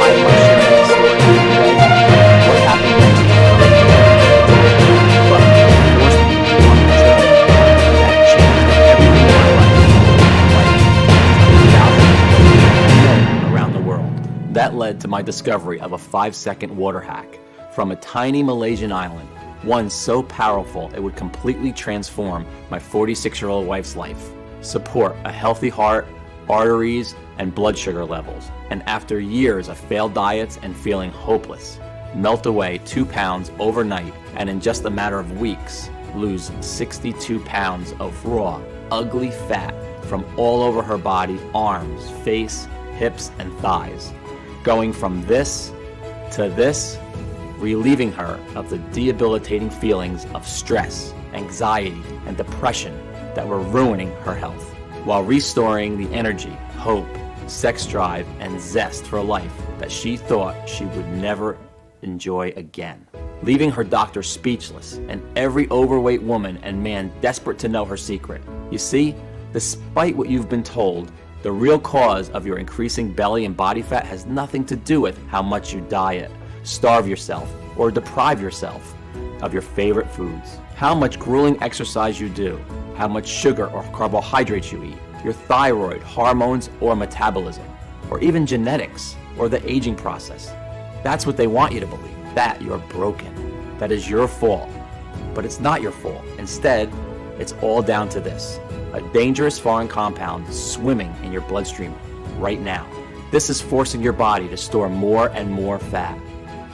time by sharing this story with you today. What happened next is but forced me to on the journey that changed everything in my life, around the world. That led to my discovery of a 5-second water hack from a tiny Malaysian island, one so powerful it would completely transform my 46-year-old wife's life, support a healthy heart, arteries, and blood sugar levels, and after years of failed diets and feeling hopeless, melt away 2 pounds overnight, and in just a matter of weeks, lose 62 pounds of raw, ugly fat from all over her body, arms, face, hips, and thighs, going from this to this, relieving her of the debilitating feelings of stress, anxiety, and depression that were ruining her health, while restoring the energy, hope, sex drive, and zest for life that she thought she would never enjoy again, leaving her doctor speechless and every overweight woman and man desperate to know her secret. You see, despite what you've been told, the real cause of your increasing belly and body fat has nothing to do with how much you diet, starve yourself, or deprive yourself of your favorite foods, how much grueling exercise you do, how much sugar or carbohydrates you eat, your thyroid, hormones, or metabolism, or even genetics, or the aging process. That's what they want you to believe, that you're broken, that is your fault. But it's not your fault. Instead, it's all down to this: a dangerous foreign compound swimming in your bloodstream right now. This is forcing your body to store more and more fat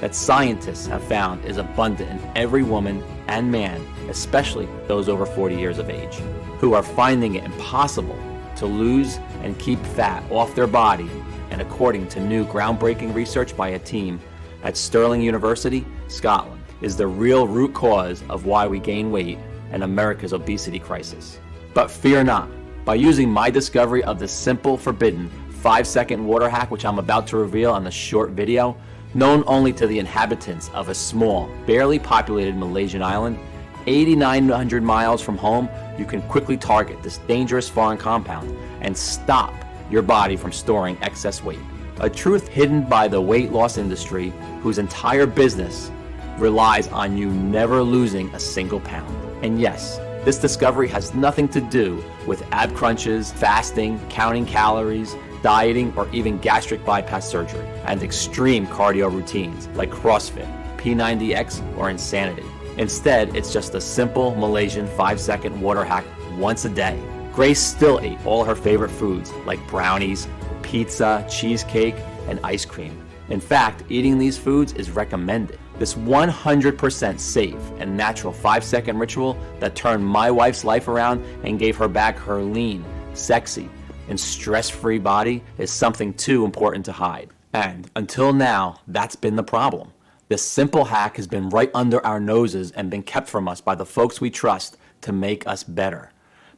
that scientists have found is abundant in every woman and man, especially those over 40 years of age, who are finding it impossible to lose and keep fat off their body. And according to new groundbreaking research by a team at Stirling University, Scotland, is the real root cause of why we gain weight and America's obesity crisis. But fear not. By using my discovery of the simple, forbidden 5-second water hack, which I'm about to reveal on this short video, known only to the inhabitants of a small, barely populated Malaysian island, 8,900 miles from home, you can quickly target this dangerous foreign compound and stop your body from storing excess weight. A truth hidden by the weight loss industry, whose entire business relies on you never losing a single pound. And yes, this discovery has nothing to do with ab crunches, fasting, counting calories, dieting, or even gastric bypass surgery, and extreme cardio routines like CrossFit, P90X, or insanity. Instead, it's just a simple Malaysian 5-second water hack once a day. Grace still ate all her favorite foods like brownies, pizza, cheesecake, and ice cream. In fact, eating these foods is recommended. This 100% safe and natural 5-second ritual that turned my wife's life around and gave her back her lean, sexy, and stress-free body is something too important to hide. And until now, that's been the problem. This simple hack has been right under our noses and been kept from us by the folks we trust to make us better.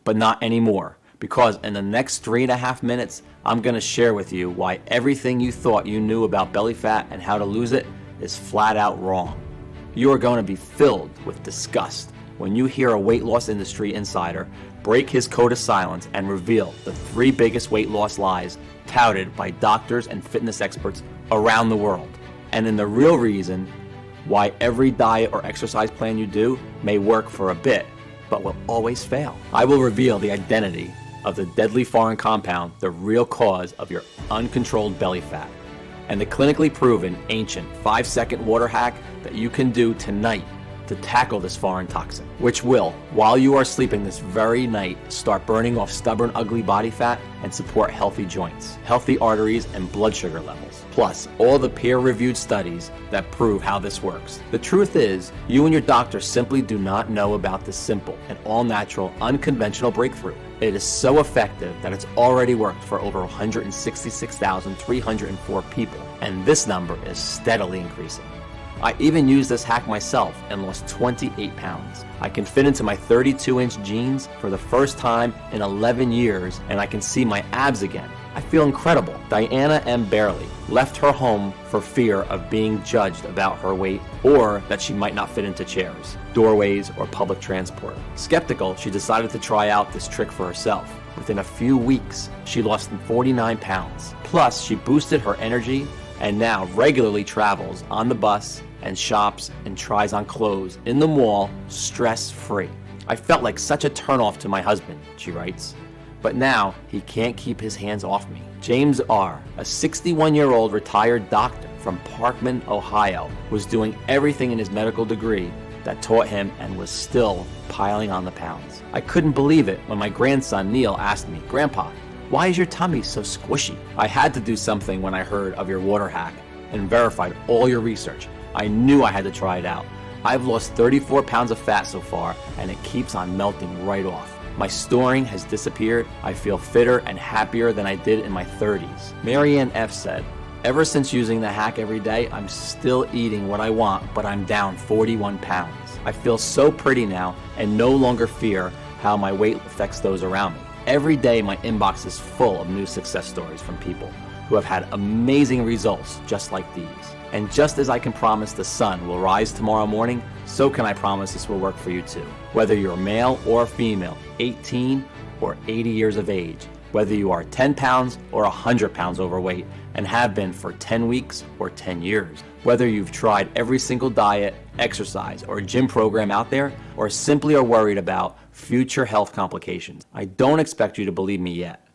But not anymore, because in the next 3.5 minutes, I'm going to share with you why everything you thought you knew about belly fat and how to lose it is flat out wrong. You are going to be filled with disgust when you hear a weight loss industry insider break his code of silence and reveal the 3 biggest weight loss lies touted by doctors and fitness experts around the world, and in the real reason why every diet or exercise plan you do may work for a bit, but will always fail. I will reveal the identity of the deadly foreign compound, the real cause of your uncontrolled belly fat, and the clinically proven ancient 5-second water hack that you can do tonight to tackle this foreign toxin, which will, while you are sleeping this very night, start burning off stubborn, ugly body fat and support healthy joints, healthy arteries, and blood sugar levels. Plus, all the peer-reviewed studies that prove how this works. The truth is, you and your doctor simply do not know about this simple and all-natural, unconventional breakthrough. It is so effective that it's already worked for over 166,304 people, and this number is steadily increasing. I even used this hack myself and lost 28 pounds. I can fit into my 32-inch jeans for the first time in 11 years, and I can see my abs again. I feel incredible. Diana M. Barely left her home for fear of being judged about her weight or that she might not fit into chairs, doorways, or public transport. Skeptical, she decided to try out this trick for herself. Within a few weeks, she lost 49 pounds. Plus, she boosted her energy, and now regularly travels on the bus and shops and tries on clothes in the mall stress-free. I felt like such a turnoff to my husband, she writes, but now he can't keep his hands off me. James R., a 61-year-old retired doctor from Parkman, Ohio, was doing everything in his medical degree that taught him and was still piling on the pounds. I couldn't believe it when my grandson Neil asked me, "Grandpa, why is your tummy so squishy?" I had to do something when I heard of your water hack and verified all your research. I knew I had to try it out. I've lost 34 pounds of fat so far, and it keeps on melting right off. My storing has disappeared. I feel fitter and happier than I did in my 30s. Marianne F. said, "Ever since using the hack every day, I'm still eating what I want, but I'm down 41 pounds. I feel so pretty now and no longer fear how my weight affects those around me. Every day my inbox is full of new success stories from people who have had amazing results just like these. And just as I can promise the sun will rise tomorrow morning, so can I promise this will work for you too. Whether you're male or female, 18 or 80 years of age, whether you are 10 pounds or 100 pounds overweight and have been for 10 weeks or 10 years, whether you've tried every single diet, exercise, or gym program out there, or simply are worried about future health complications. I don't expect you to believe me yet.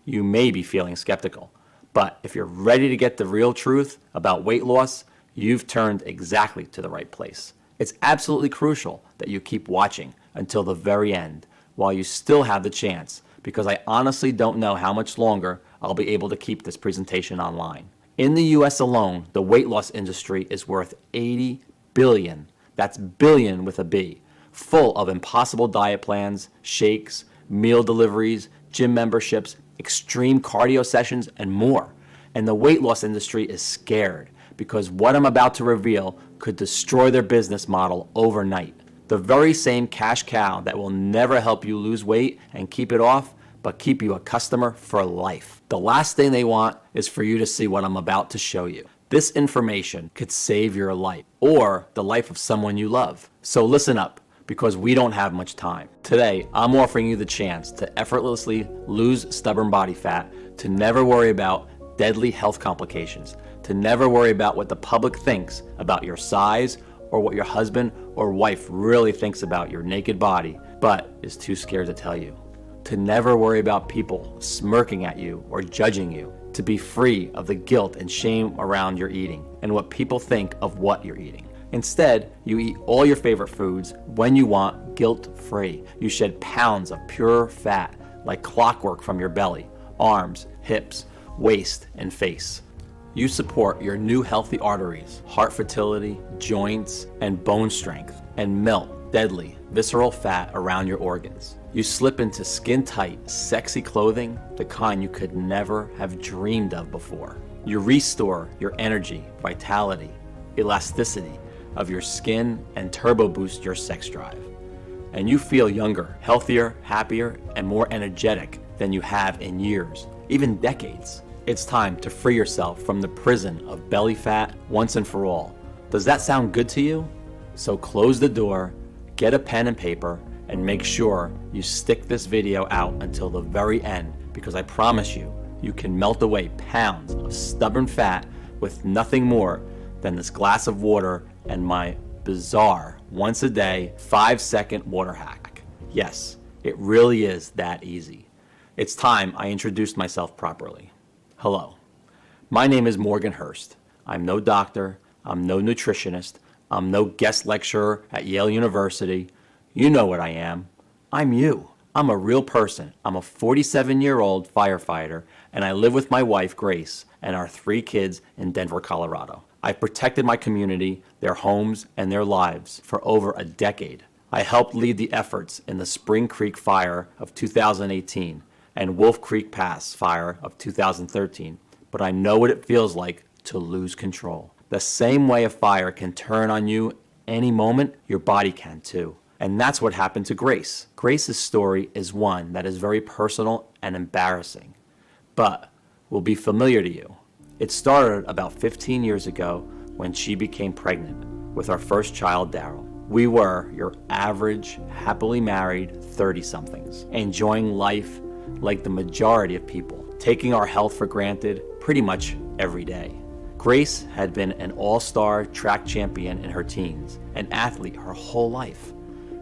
You may be feeling skeptical, but if you're ready to get the real truth about weight loss, you've turned exactly to the right place. It's absolutely crucial that you keep watching until the very end while you still have the chance, because I honestly don't know how much longer I'll be able to keep this presentation online. In the US alone, the weight loss industry is worth $80 billion. That's billion with a B, full of impossible diet plans, shakes, meal deliveries, gym memberships, extreme cardio sessions, and more. And the weight loss industry is scared because what I'm about to reveal could destroy their business model overnight. The very same cash cow that will never help you lose weight and keep it off, but keep you a customer for life. The last thing they want is for you to see what I'm about to show you. This information could save your life or the life of someone you love. So listen up, because we don't have much time. Today, I'm offering you the chance to effortlessly lose stubborn body fat, to never worry about deadly health complications, to never worry about what the public thinks about your size or what your husband or wife really thinks about your naked body, but is too scared to tell you. To never worry about people smirking at you or judging you, to be free of the guilt and shame around your eating and what people think of what you're eating. Instead, you eat all your favorite foods when you want, guilt-free. You shed pounds of pure fat like clockwork from your belly, arms, hips, waist, and face. You support your new healthy arteries, heart fertility, joints, and bone strength, and melt deadly, visceral fat around your organs. You slip into skin-tight, sexy clothing, the kind you could never have dreamed of before. You restore your energy, vitality, elasticity of your skin, and turbo boost your sex drive. And you feel younger, healthier, happier, and more energetic than you have in years, even decades. It's time to free yourself from the prison of belly fat once and for all. Does that sound good to you? So close the door, get a pen and paper, and make sure you stick this video out until the very end, because I promise you, you can melt away pounds of stubborn fat with nothing more than this glass of water and my bizarre once a day 5-second water hack. Yes, it really is that easy. It's time I introduced myself properly. Hello, my name is Morgan Hurst. I'm no doctor, I'm no nutritionist, I'm no guest lecturer at Yale University. You know what I am. I'm you. I'm a real person. I'm a 47-year-old firefighter, and I live with my wife, Grace, and our 3 kids in Denver, Colorado. I've protected my community, their homes, and their lives for over a decade. I helped lead the efforts in the Spring Creek Fire of 2018 and Wolf Creek Pass Fire of 2013, but I know what it feels like to lose control. The same way a fire can turn on you any moment, your body can too. And that's what happened to Grace. Grace's story is one that is very personal and embarrassing, but will be familiar to you. It started about 15 years ago when she became pregnant with our first child, Daryl. We were your average, happily married 30-somethings, enjoying life like the majority of people, taking our health for granted pretty much every day. Grace had been an all-star track champion in her teens, an athlete her whole life.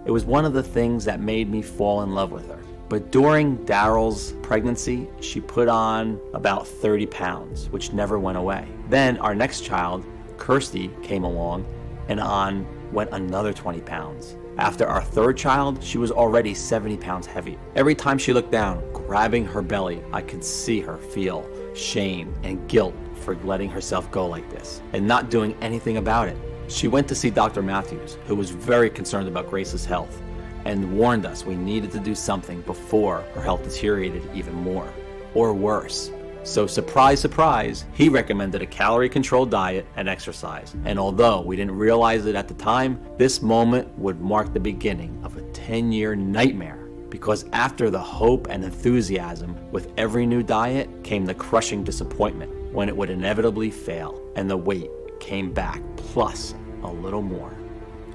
It was one of the things that made me fall in love with her. But during Daryl's pregnancy, she put on about 30 pounds, which never went away. Then our next child, Kirsty, came along and on went another 20 pounds. After our third child, she was already 70 pounds heavier. Every time she looked down, grabbing her belly, I could see her feel shame and guilt for letting herself go like this and not doing anything about it. She went to see Dr. Matthews, who was very concerned about Grace's health and warned us we needed to do something before her health deteriorated even more, or worse. So surprise, surprise, he recommended a calorie-controlled diet and exercise. And although we didn't realize it at the time, this moment would mark the beginning of a 10-year nightmare. Because after the hope and enthusiasm with every new diet came the crushing disappointment when it would inevitably fail and the weight came back plus a little more.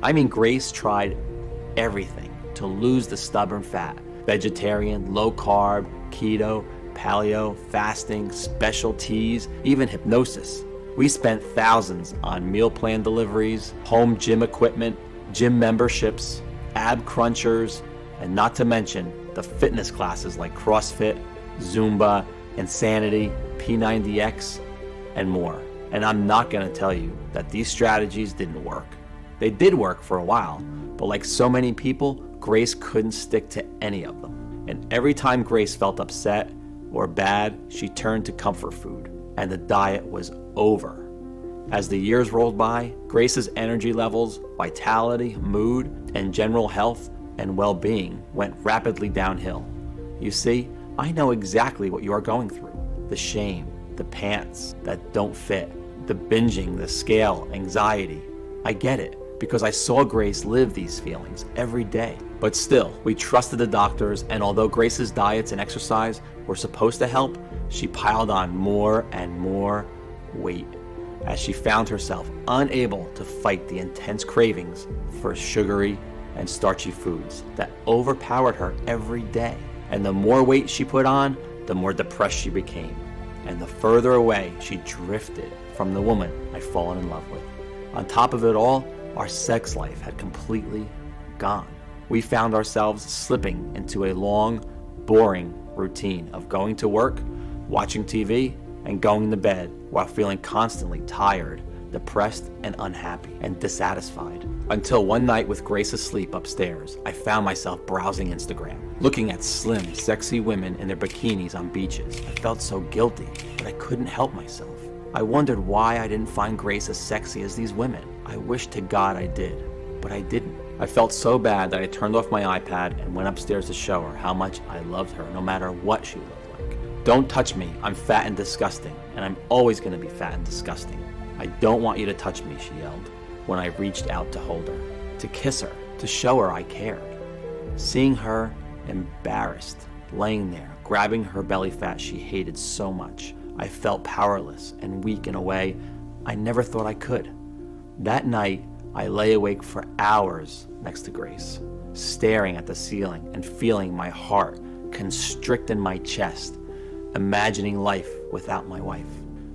I mean, Grace tried everything to lose the stubborn fat. Vegetarian, low carb, keto, paleo, fasting, special teas, even hypnosis. We spent thousands on meal plan deliveries, home gym equipment, gym memberships, ab crunchers, and not to mention the fitness classes like CrossFit, Zumba, Insanity, P90X, and more. And I'm not going to tell you that these strategies didn't work. They did work for a while, but like so many people, Grace couldn't stick to any of them. And every time Grace felt upset or bad, she turned to comfort food, and the diet was over. As the years rolled by, Grace's energy levels, vitality, mood, and general health and well-being went rapidly downhill. You see, I know exactly what you are going through. The shame, the pants that don't fit, the binging, the scale, anxiety. I get it, because I saw Grace live these feelings every day. But still, we trusted the doctors, and although Grace's diets and exercise were supposed to help, she piled on more and more weight as she found herself unable to fight the intense cravings for sugary and starchy foods that overpowered her every day. And the more weight she put on, the more depressed she became, and the further away she drifted from the woman I'd fallen in love with. On top of it all, our sex life had completely gone. We found ourselves slipping into a long, boring routine of going to work, watching TV, and going to bed while feeling constantly tired, depressed, and unhappy, and dissatisfied. Until one night with Grace asleep upstairs, I found myself browsing Instagram, looking at slim, sexy women in their bikinis on beaches. I felt so guilty, but I couldn't help myself. I wondered why I didn't find Grace as sexy as these women. I wished to God I did, but I didn't. I felt so bad that I turned off my iPad and went upstairs to show her how much I loved her, no matter what she looked like. Don't touch me, I'm fat and disgusting, and I'm always gonna be fat and disgusting. I don't want you to touch me, she yelled, when I reached out to hold her, to kiss her, to show her I cared. Seeing her embarrassed, laying there, grabbing her belly fat she hated so much, I felt powerless and weak in a way I never thought I could. That night, I lay awake for hours next to Grace, staring at the ceiling and feeling my heart constrict in my chest, imagining life without my wife.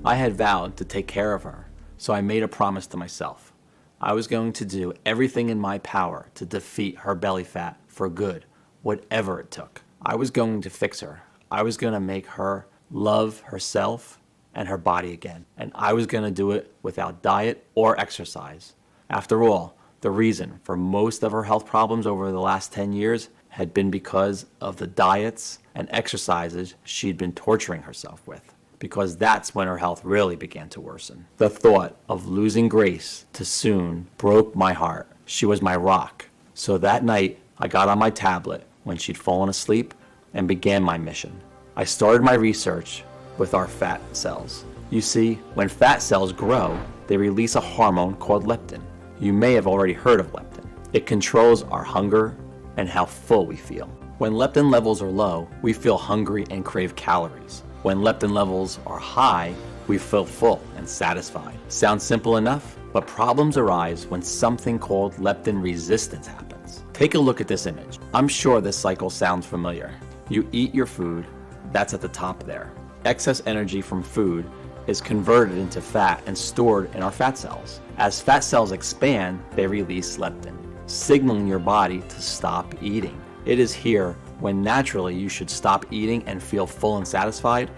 I had vowed to take care of her, so I made a promise to myself. I was going to do everything in my power to defeat her belly fat for good, whatever it took. I was going to fix her. I was going to make her love herself and her body again. And I was going to do it without diet or exercise. After all, the reason for most of her health problems over the last 10 years had been because of the diets and exercises she'd been torturing herself with. Because that's when her health really began to worsen. The thought of losing Grace too soon broke my heart. She was my rock. So that night, I got on my tablet when she'd fallen asleep and began my mission. I started my research with our fat cells. You see, when fat cells grow, they release a hormone called leptin. You may have already heard of leptin. It controls our hunger and how full we feel. When leptin levels are low, we feel hungry and crave calories. When leptin levels are high, we feel full and satisfied. Sounds simple enough, but problems arise when something called leptin resistance happens. Take a look at this image. I'm sure this cycle sounds familiar. You eat your food, that's at the top there. Excess energy from food is converted into fat and stored in our fat cells. As fat cells expand, they release leptin, signaling your body to stop eating. It is here when naturally you should stop eating and feel full and satisfied,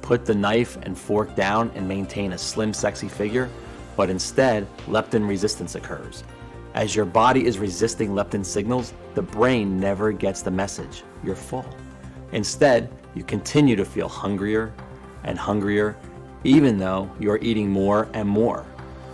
put the knife and fork down and maintain a slim, sexy figure, but instead, leptin resistance occurs. As your body is resisting leptin signals, the brain never gets the message, you're full. Instead, you continue to feel hungrier and hungrier, even though you're eating more and more,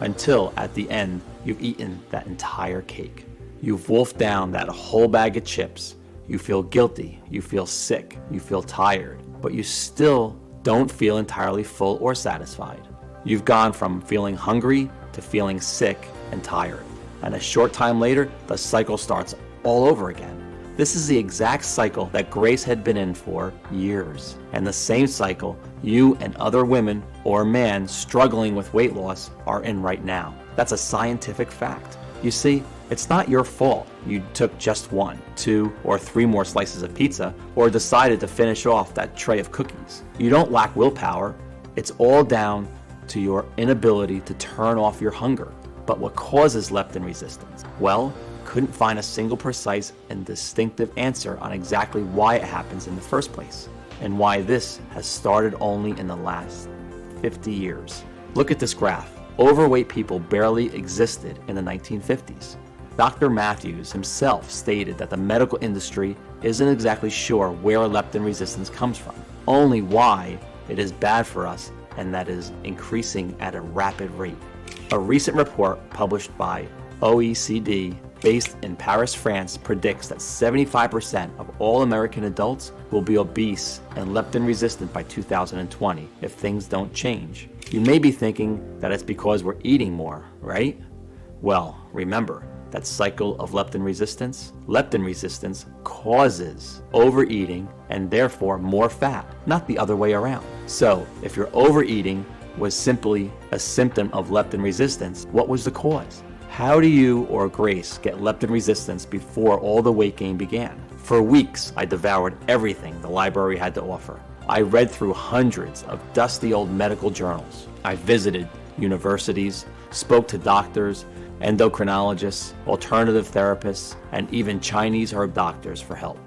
until at the end, you've eaten that entire cake. You've wolfed down that whole bag of chips. You feel guilty, you feel sick, you feel tired, but you still don't feel entirely full or satisfied. You've gone from feeling hungry to feeling sick and tired. And a short time later, the cycle starts all over again. This is the exact cycle that Grace had been in for years. And the same cycle you and other women or men struggling with weight loss are in right now. That's a scientific fact. You see, it's not your fault you took just 1, 2, or 3 more slices of pizza or decided to finish off that tray of cookies. You don't lack willpower. It's all down to your inability to turn off your hunger. But what causes leptin resistance? Well, couldn't find a single precise and distinctive answer on exactly why it happens in the first place, and why this has started only in the last 50 years. Look at this graph. Overweight people barely existed in the 1950s. Dr. Matthews himself stated that the medical industry isn't exactly sure where leptin resistance comes from, only why it is bad for us and that is increasing at a rapid rate. A recent report published by OECD based in Paris, France, predicts that 75% of all American adults will be obese and leptin resistant by 2020 if things don't change. You may be thinking that it's because we're eating more, right? Well, remember that cycle of leptin resistance. Leptin resistance causes overeating and therefore more fat, not the other way around. So if your overeating was simply a symptom of leptin resistance, what was the cause? How do you or Grace get leptin resistance before all the weight gain began? For weeks, I devoured everything the library had to offer. I read through hundreds of dusty old medical journals. I visited universities, spoke to doctors, endocrinologists, alternative therapists, and even Chinese herb doctors for help.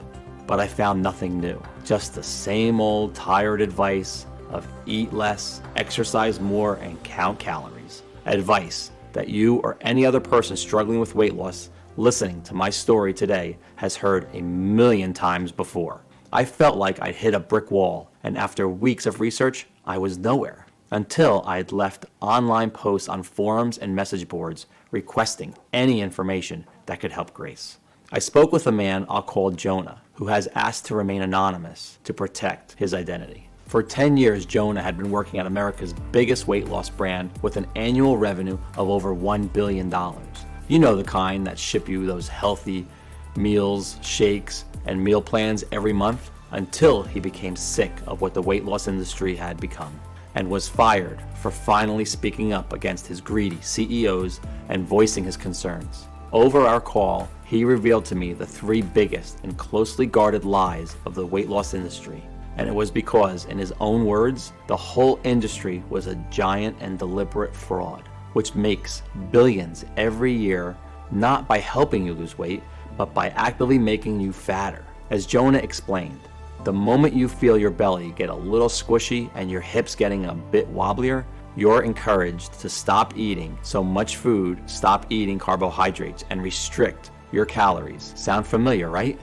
But I found nothing new, just the same old tired advice of eat less, exercise more, and count calories. Advice that you or any other person struggling with weight loss listening to my story today has heard a million times before. I felt like I'd hit a brick wall, and after weeks of research, I was nowhere. Until I had left online posts on forums and message boards requesting any information that could help Grace. I spoke with a man I'll call Jonah, who has asked to remain anonymous to protect his identity. For 10 years, Jonah had been working at America's biggest weight loss brand with an annual revenue of over $1 billion. You know, the kind that ship you those healthy meals, shakes, and meal plans every month, until he became sick of what the weight loss industry had become and was fired for finally speaking up against his greedy CEOs and voicing his concerns. Over our call, he revealed to me the 3 biggest and closely guarded lies of the weight loss industry. And it was because, in his own words, the whole industry was a giant and deliberate fraud, which makes billions every year, not by helping you lose weight, but by actively making you fatter. As Jonah explained, the moment you feel your belly get a little squishy and your hips getting a bit wobblier, you're encouraged to stop eating so much food, stop eating carbohydrates, and restrict your calories. Sound familiar, right?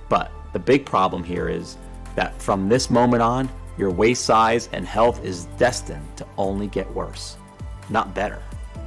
But the big problem here is that from this moment on, your waist size and health is destined to only get worse, not better.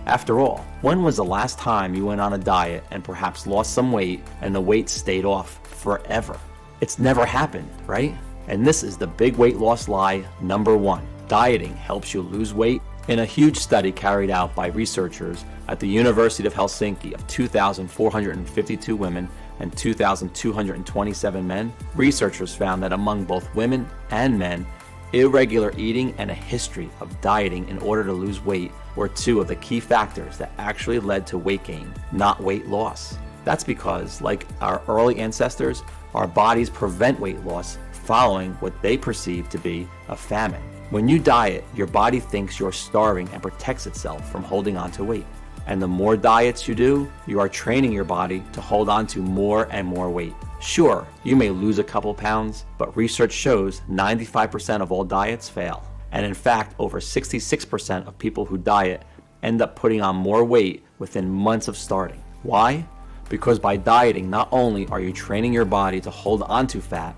After all, when was the last time you went on a diet and perhaps lost some weight and the weight stayed off forever? It's never happened, right? And this is the big weight loss lie number 1. Dieting helps you lose weight. In a huge study carried out by researchers at the University of Helsinki of 2,452 women and 2,227 men, researchers found that among both women and men, irregular eating and a history of dieting in order to lose weight were 2 of the key factors that actually led to weight gain, not weight loss. That's because, like our early ancestors, our bodies prevent weight loss following what they perceive to be a famine. When you diet, your body thinks you're starving and protects itself from holding on to weight. And the more diets you do, you are training your body to hold on to more and more weight. Sure, you may lose a couple pounds, but research shows 95% of all diets fail. And in fact, over 66% of people who diet end up putting on more weight within months of starting. Why? Because by dieting, not only are you training your body to hold on to fat,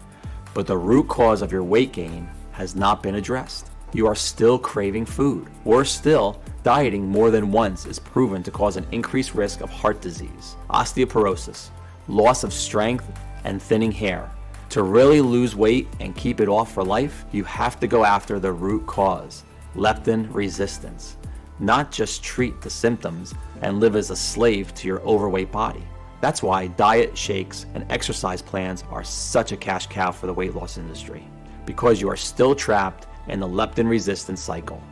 but the root cause of your weight gain has not been addressed. You are still craving food. Worse still, dieting more than once is proven to cause an increased risk of heart disease, osteoporosis, loss of strength, and thinning hair. To really lose weight and keep it off for life, you have to go after the root cause, leptin resistance. Not just treat the symptoms and live as a slave to your overweight body. That's why diet shakes and exercise plans are such a cash cow for the weight loss industry, because you are still trapped in the leptin resistance cycle.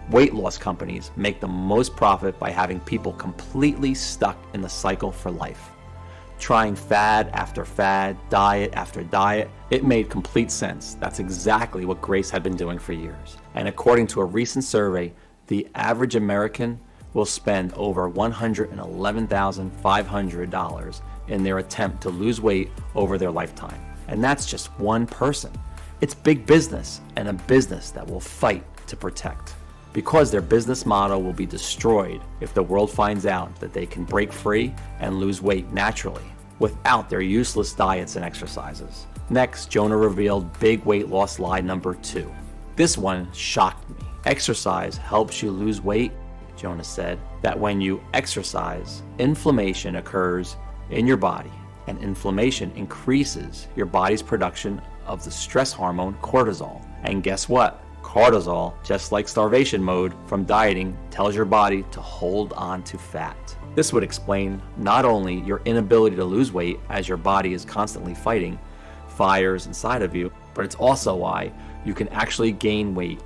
Weight loss companies make the most profit by having people completely stuck in the cycle for life. Trying fad after fad, diet after diet, it made complete sense. That's exactly what Grace had been doing for years. And according to a recent survey, the average American will spend over $111,500 in their attempt to lose weight over their lifetime. And that's just one person. It's big business, and a business that will fight to protect. Because their business model will be destroyed if the world finds out that they can break free and lose weight naturally without their useless diets and exercises. Next, Jonah revealed big weight loss lie number 2. This one shocked me. Exercise helps you lose weight. Jonah said that when you exercise, inflammation occurs in your body, and inflammation increases your body's production of the stress hormone cortisol. And guess what? Cortisol, just like starvation mode from dieting, tells your body to hold on to fat. This would explain not only your inability to lose weight as your body is constantly fighting fires inside of you, but it's also why you can actually gain weight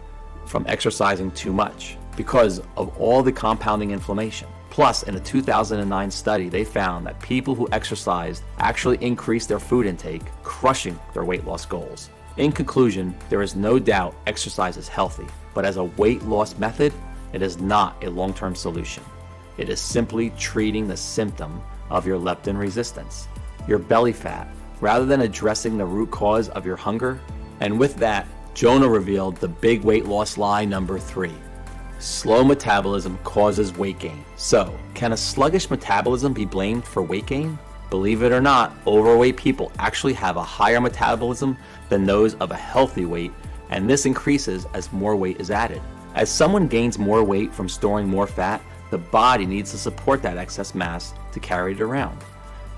from exercising too much because of all the compounding inflammation. Plus, in a 2009 study, they found that people who exercised actually increased their food intake, crushing their weight loss goals. In conclusion, there is no doubt exercise is healthy, but as a weight loss method, it is not a long-term solution. It is simply treating the symptom of your leptin resistance, your belly fat, rather than addressing the root cause of your hunger. And with that, Jonah revealed the big weight loss lie number 3. Slow metabolism causes weight gain. So, can a sluggish metabolism be blamed for weight gain? Believe it or not, overweight people actually have a higher metabolism than those of a healthy weight, and this increases as more weight is added. As someone gains more weight from storing more fat, the body needs to support that excess mass to carry it around.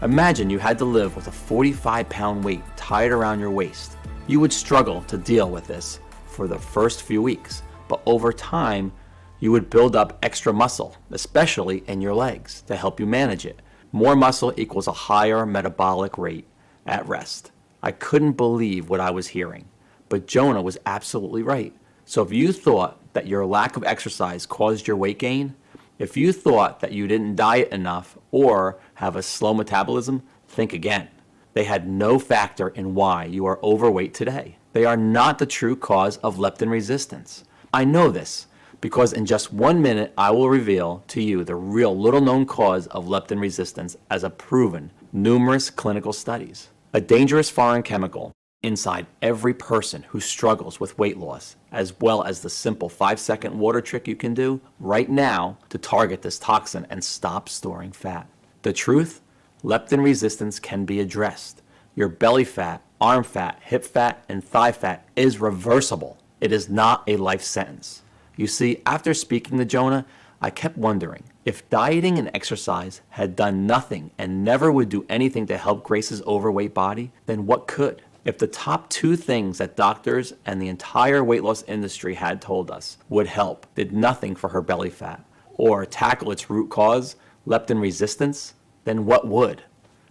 Imagine you had to live with a 45-pound weight tied around your waist. You would struggle to deal with this for the first few weeks, but over time, you would build up extra muscle, especially in your legs, to help you manage it. More muscle equals a higher metabolic rate at rest. I couldn't believe what I was hearing, but Jonah was absolutely right. So if you thought that your lack of exercise caused your weight gain, if you thought that you didn't diet enough or have a slow metabolism, think again. They had no factor in why you are overweight today. They are not the true cause of leptin resistance. I know this because in just 1 minute, I will reveal to you the real little-known cause of leptin resistance as a proven numerous clinical studies. A dangerous foreign chemical inside every person who struggles with weight loss, as well as the simple 5-second water trick you can do right now to target this toxin and stop storing fat. The truth? Leptin resistance can be addressed. Your belly fat, arm fat, hip fat, and thigh fat is reversible. It is not a life sentence. You see, after speaking to Jonah, I kept wondering, if dieting and exercise had done nothing and never would do anything to help Grace's overweight body, then what could? If the top 2 things that doctors and the entire weight loss industry had told us would help did nothing for her belly fat or tackle its root cause, leptin resistance, then what would?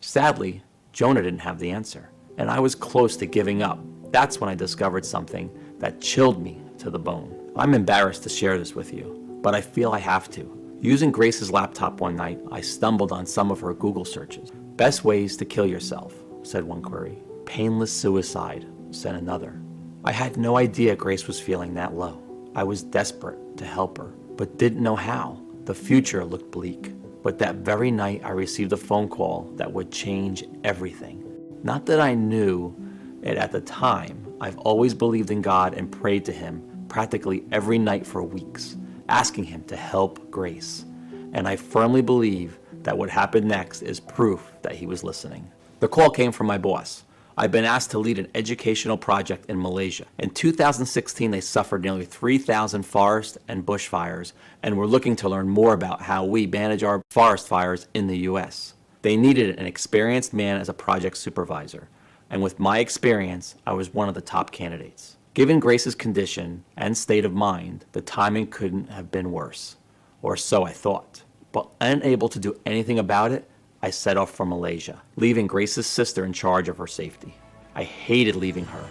Sadly, Jonah didn't have the answer, and I was close to giving up. That's when I discovered something that chilled me to the bone. I'm embarrassed to share this with you, but I feel I have to. Using Grace's laptop one night, I stumbled on some of her Google searches. Best ways to kill yourself, said one query. Painless suicide, said another. I had no idea Grace was feeling that low. I was desperate to help her, but didn't know how. The future looked bleak. But that very night, I received a phone call that would change everything. Not that I knew it at the time. I've always believed in God and prayed to Him practically every night for weeks, asking Him to help Grace. And I firmly believe that what happened next is proof that He was listening. The call came from my boss. I've been asked to lead an educational project in Malaysia. In 2016, they suffered nearly 3,000 forest and bushfires and were looking to learn more about how we manage our forest fires in the U.S. They needed an experienced man as a project supervisor, and with my experience, I was one of the top candidates. Given Grace's condition and state of mind, the timing couldn't have been worse, or so I thought. But unable to do anything about it, I set off for Malaysia, leaving Grace's sister in charge of her safety. I hated leaving her,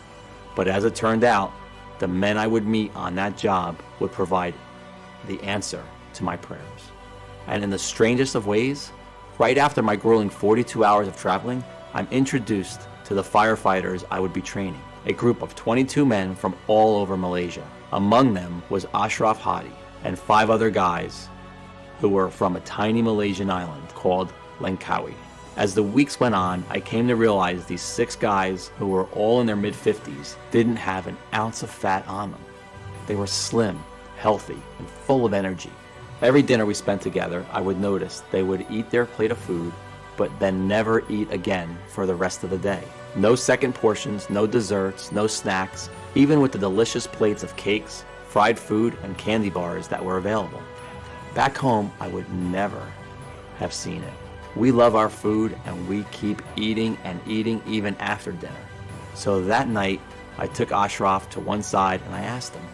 but as it turned out, the men I would meet on that job would provide the answer to my prayers. And in the strangest of ways, right after my grueling 42 hours of traveling, I'm introduced to the firefighters I would be training, a group of 22 men from all over Malaysia. Among them was Ashraf Hadi and 5 other guys who were from a tiny Malaysian island called Langkawi. As the weeks went on, I came to realize these 6 guys, who were all in their mid-50s, didn't have an ounce of fat on them. They were slim, healthy, and full of energy. Every dinner we spent together, I would notice they would eat their plate of food, but then never eat again for the rest of the day. No second portions, no desserts, no snacks, even with the delicious plates of cakes, fried food, and candy bars that were available. Back home, I would never have seen it. We love our food and we keep eating and eating even after dinner. So that night, I took Ashraf to one side and I asked him,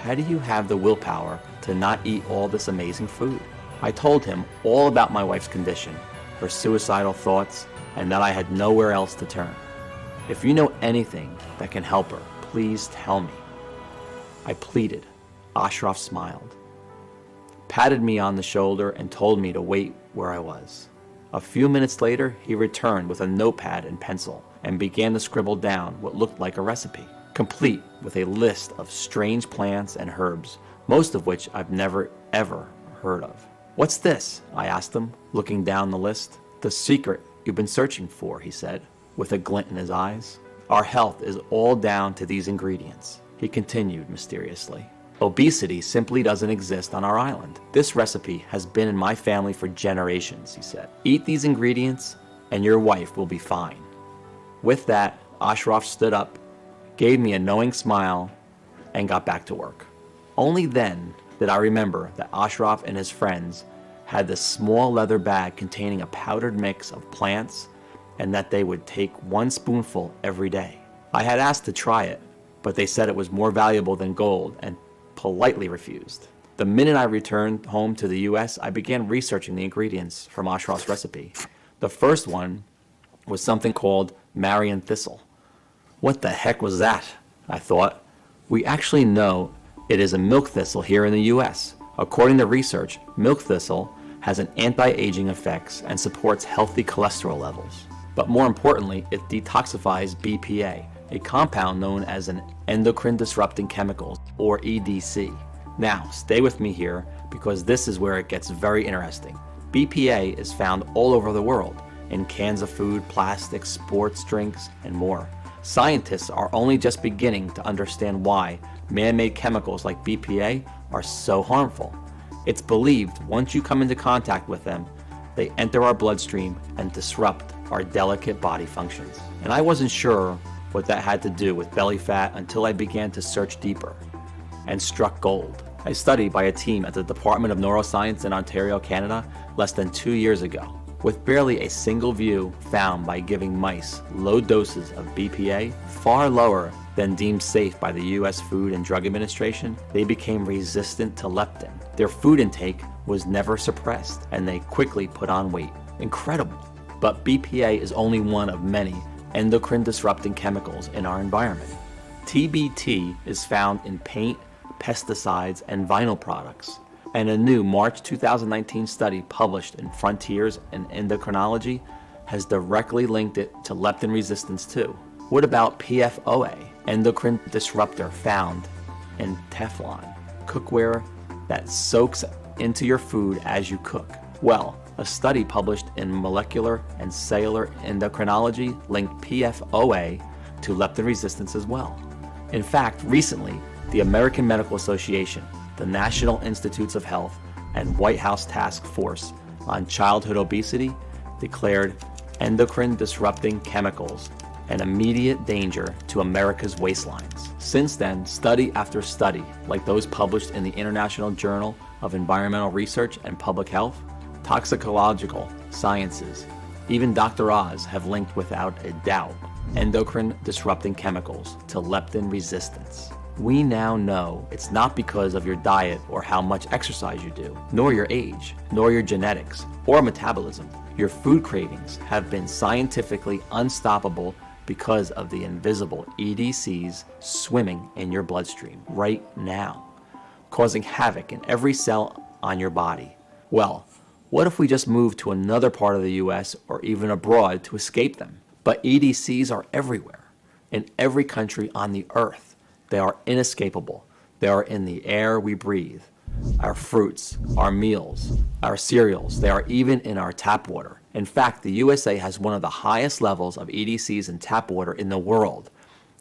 "How do you have the willpower to not eat all this amazing food?" I told him all about my wife's condition, her suicidal thoughts, and that I had nowhere else to turn. "If you know anything that can help her, please tell me," I pleaded. Ashraf smiled, patted me on the shoulder, and told me to wait where I was. A few minutes later, he returned with a notepad and pencil and began to scribble down what looked like a recipe, complete with a list of strange plants and herbs, most of which I've never ever heard of. "What's this?" I asked him, looking down the list. "The secret you've been searching for," he said, with a glint in his eyes. "Our health is all down to these ingredients," he continued mysteriously. "Obesity simply doesn't exist on our island. This recipe has been in my family for generations," he said. "Eat these ingredients and your wife will be fine." With that, Ashraf stood up, gave me a knowing smile, and got back to work. Only then did I remember that Ashraf and his friends had this small leather bag containing a powdered mix of plants and that they would take 1 spoonful every day. I had asked to try it, but they said it was more valuable than gold and politely refused. The minute I returned home to the US, I began researching the ingredients from Ashraf's recipe. The first one was something called Marian thistle. What the heck was that? I thought. We actually know it is a milk thistle here in the US. According to research, milk thistle has an anti-aging effects and supports healthy cholesterol levels. But more importantly, it detoxifies BPA, a compound known as an endocrine disrupting chemical, or EDC. Now, stay with me here because this is where it gets very interesting. BPA is found all over the world, in cans of food, plastics, sports drinks, and more. Scientists are only just beginning to understand why man-made chemicals like BPA are so harmful. It's believed once you come into contact with them, they enter our bloodstream and disrupt our delicate body functions. And I wasn't sure what that had to do with belly fat until I began to search deeper and struck gold. I studied by a team at the Department of Neuroscience in Ontario, Canada, less than 2 years ago. With barely a single view found by giving mice low doses of BPA, far lower than deemed safe by the US Food and Drug Administration, they became resistant to leptin. Their food intake was never suppressed, and they quickly put on weight. Incredible. But BPA is only one of many endocrine disrupting chemicals in our environment. TBT is found in paint, pesticides, and vinyl products. And a new March 2019 study published in Frontiers in Endocrinology has directly linked it to leptin resistance too. What about PFOA? endocrine disruptor found in Teflon, cookware that soaks into your food as you cook. Well, a study published in Molecular and Cellular Endocrinology linked PFOA to leptin resistance as well. In fact, recently, the American Medical Association, the National Institutes of Health, and White House Task Force on Childhood Obesity declared endocrine disrupting chemicals an immediate danger to America's waistlines. Since then, study after study, like those published in the International Journal of Environmental Research and Public Health, Toxicological Sciences, even Dr. Oz have linked without a doubt endocrine disrupting chemicals to leptin resistance. We now know it's not because of your diet or how much exercise you do, nor your age, nor your genetics, or metabolism. Your food cravings have been scientifically unstoppable because of the invisible EDCs swimming in your bloodstream right now, causing havoc in every cell on your body. Well, what if we just moved to another part of the US or even abroad to escape them? But EDCs are everywhere, in every country on the earth. They are inescapable. They are in the air we breathe, our fruits, our meals, our cereals. They are even in our tap water. In fact, the USA has one of the highest levels of EDCs in tap water in the world,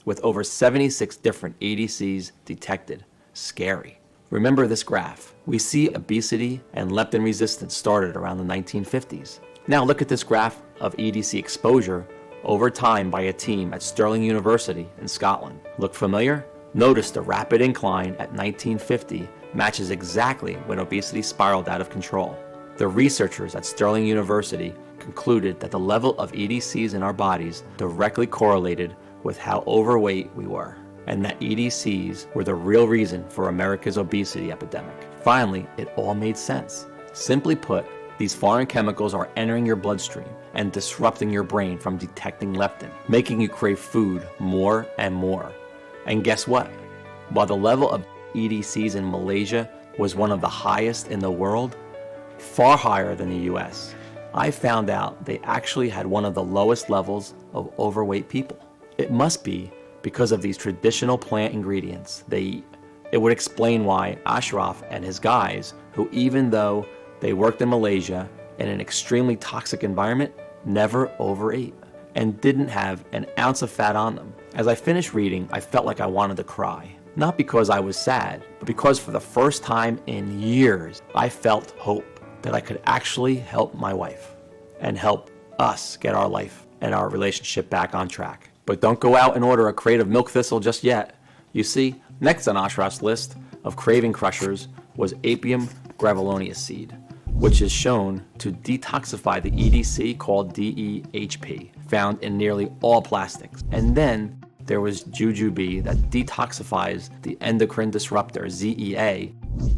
with over 76 different EDCs detected. Scary. Remember this graph. We see obesity and leptin resistance started around the 1950s. Now look at this graph of EDC exposure over time by a team at Stirling University in Scotland. Look familiar? Notice the rapid incline at 1950 matches exactly when obesity spiraled out of control. The researchers at Stirling University concluded that the level of EDCs in our bodies directly correlated with how overweight we were, and that EDCs were the real reason for America's obesity epidemic. Finally, it all made sense. Simply put, these foreign chemicals are entering your bloodstream and disrupting your brain from detecting leptin, making you crave food more and more. And guess what? While the level of EDCs in Malaysia was one of the highest in the world, far higher than the US, I found out they actually had one of the lowest levels of overweight people. It must be because of these traditional plant ingredients they eat. It would explain why Ashraf and his guys, who even though they worked in Malaysia in an extremely toxic environment, never overate and didn't have an ounce of fat on them. As I finished reading, I felt like I wanted to cry. Not because I was sad, but because for the first time in years, I felt hope that I could actually help my wife and help us get our life and our relationship back on track. But don't go out and order a crate of milk thistle just yet. You see, next on Ashraf's list of craving crushers was Apium graveolonius seed, which is shown to detoxify the EDC called DEHP, found in nearly all plastics. And then there was jujube that detoxifies the endocrine disruptor ZEA,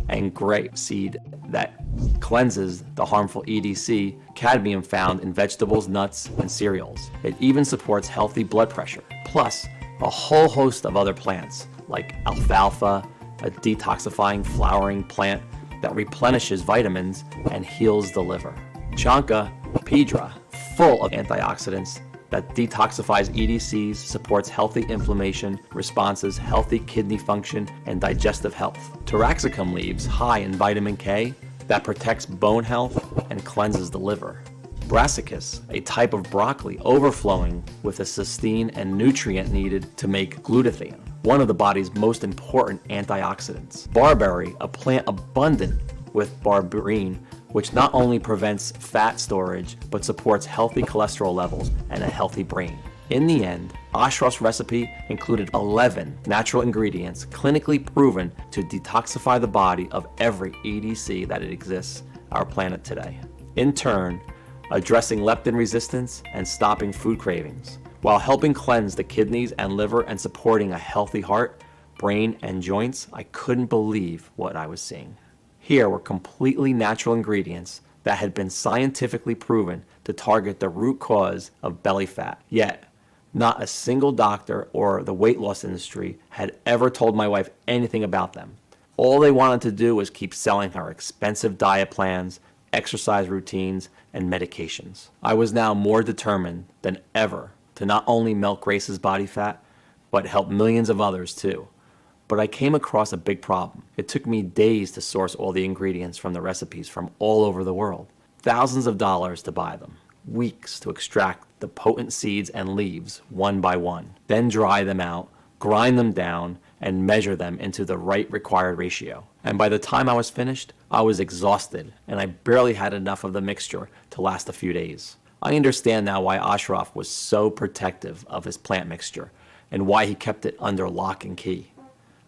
and grape seed that cleanses the harmful EDC cadmium found in vegetables, nuts, and cereals. It even supports healthy blood pressure, plus a whole host of other plants like alfalfa, a detoxifying flowering plant that replenishes vitamins and heals the liver. Chanca pedra, full of antioxidants that detoxifies EDCs, supports healthy inflammation responses, healthy kidney function, and digestive health. Taraxacum leaves, high in vitamin K, that protects bone health and cleanses the liver. Brassicas, a type of broccoli overflowing with a cysteine and nutrient needed to make glutathione, one of the body's most important antioxidants. Barberry, a plant abundant with berberine, which not only prevents fat storage, but supports healthy cholesterol levels and a healthy brain. In the end, Ashraf's recipe included 11 natural ingredients clinically proven to detoxify the body of every EDC that it exists on our planet today. In turn, addressing leptin resistance and stopping food cravings, while helping cleanse the kidneys and liver and supporting a healthy heart, brain, and joints. I couldn't believe what I was seeing. Here were completely natural ingredients that had been scientifically proven to target the root cause of belly fat. Yet, not a single doctor or the weight loss industry had ever told my wife anything about them. All they wanted to do was keep selling her expensive diet plans, exercise routines, and medications. I was now more determined than ever to not only melt Grace's body fat, but helped millions of others too. But I came across a big problem. It took me days to source all the ingredients from the recipes from all over the world. Thousands of dollars to buy them. Weeks to extract the potent seeds and leaves one by one. Then dry them out, grind them down, and measure them into the right required ratio. And by the time I was finished, I was exhausted, and I barely had enough of the mixture to last a few days. I understand now why Ashraf was so protective of his plant mixture, and why he kept it under lock and key.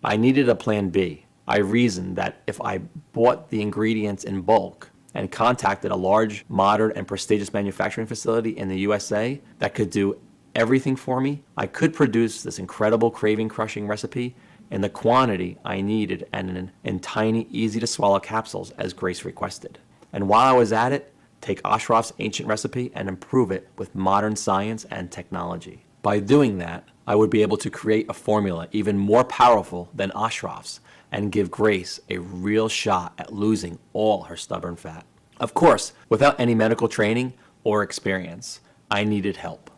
I needed a plan B. I reasoned that if I bought the ingredients in bulk and contacted a large, modern, and prestigious manufacturing facility in the USA that could do everything for me, I could produce this incredible craving-crushing recipe in the quantity I needed and in tiny, easy-to-swallow capsules as Grace requested. And while I was at it, take Ashraf's ancient recipe and improve it with modern science and technology. By doing that, I would be able to create a formula even more powerful than Ashraf's and give Grace a real shot at losing all her stubborn fat. Of course, without any medical training or experience, I needed help.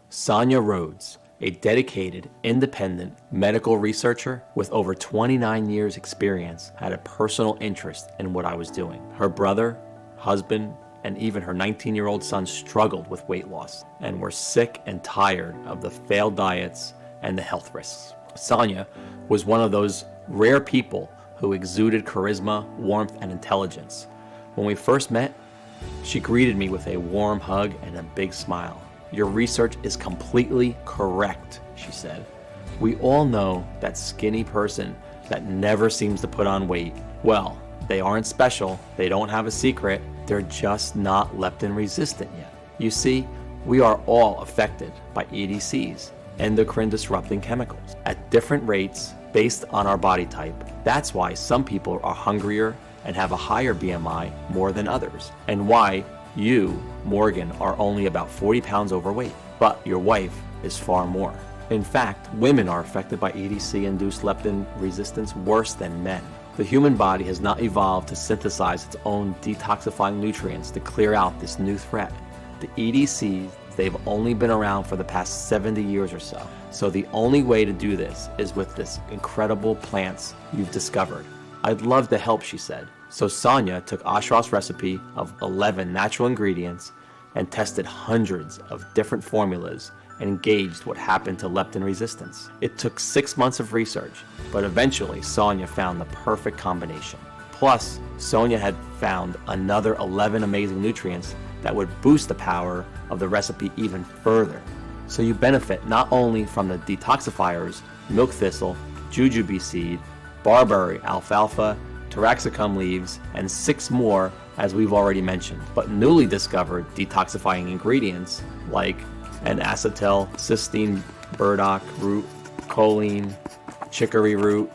Sonia Rhodes, a dedicated, independent medical researcher with over 29 years experience, had a personal interest in what I was doing. Her brother, husband, and even her 19-year-old son struggled with weight loss and were sick and tired of the failed diets and the health risks. Sonia was one of those rare people who exuded charisma, warmth, and intelligence. When we first met, she greeted me with a warm hug and a big smile. "Your research is completely correct," she said. "We all know that skinny person that never seems to put on weight. Well, they aren't special, they don't have a secret, they're just not leptin resistant yet. You see, we are all affected by EDCs, endocrine disrupting chemicals, at different rates based on our body type. That's why some people are hungrier and have a higher BMI more than others, and why you, Morgan, are only about 40 pounds overweight, but your wife is far more. In fact, women are affected by EDC-induced leptin resistance worse than men. The human body has not evolved to synthesize its own detoxifying nutrients to clear out this new threat. The EDCs, they've only been around for the past 70 years or so. So the only way to do this is with this incredible plants you've discovered. I'd love to help," she said. So Sonia took Ashraf's recipe of 11 natural ingredients and tested hundreds of different formulas and gauged what happened to leptin resistance. It took 6 months of research, but eventually Sonia found the perfect combination. Plus, Sonia had found another 11 amazing nutrients that would boost the power of the recipe even further. So you benefit not only from the detoxifiers, milk thistle, jujube seed, barberry, alfalfa, taraxacum leaves, and 6 more as we've already mentioned, but newly discovered detoxifying ingredients like an acetyl cysteine burdock root, choline, chicory root,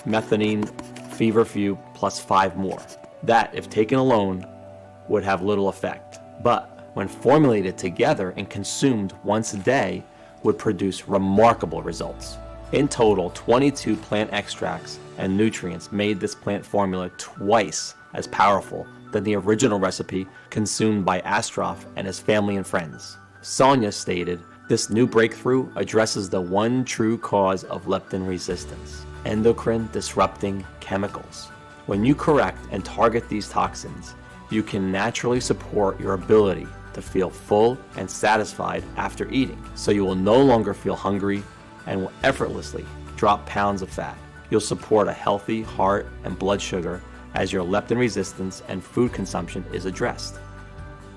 methionine, feverfew, plus 5 more. That, if taken alone, would have little effect, but when formulated together and consumed once a day, would produce remarkable results. In total, 22 plant extracts and nutrients made this plant formula twice as powerful than the original recipe consumed by Ashraf and his family and friends. Sonia stated, "This new breakthrough addresses the one true cause of leptin resistance, endocrine disrupting chemicals. When you correct and target these toxins, you can naturally support your ability to feel full and satisfied after eating, so you will no longer feel hungry and will effortlessly drop pounds of fat. You'll support a healthy heart and blood sugar as your leptin resistance and food consumption is addressed."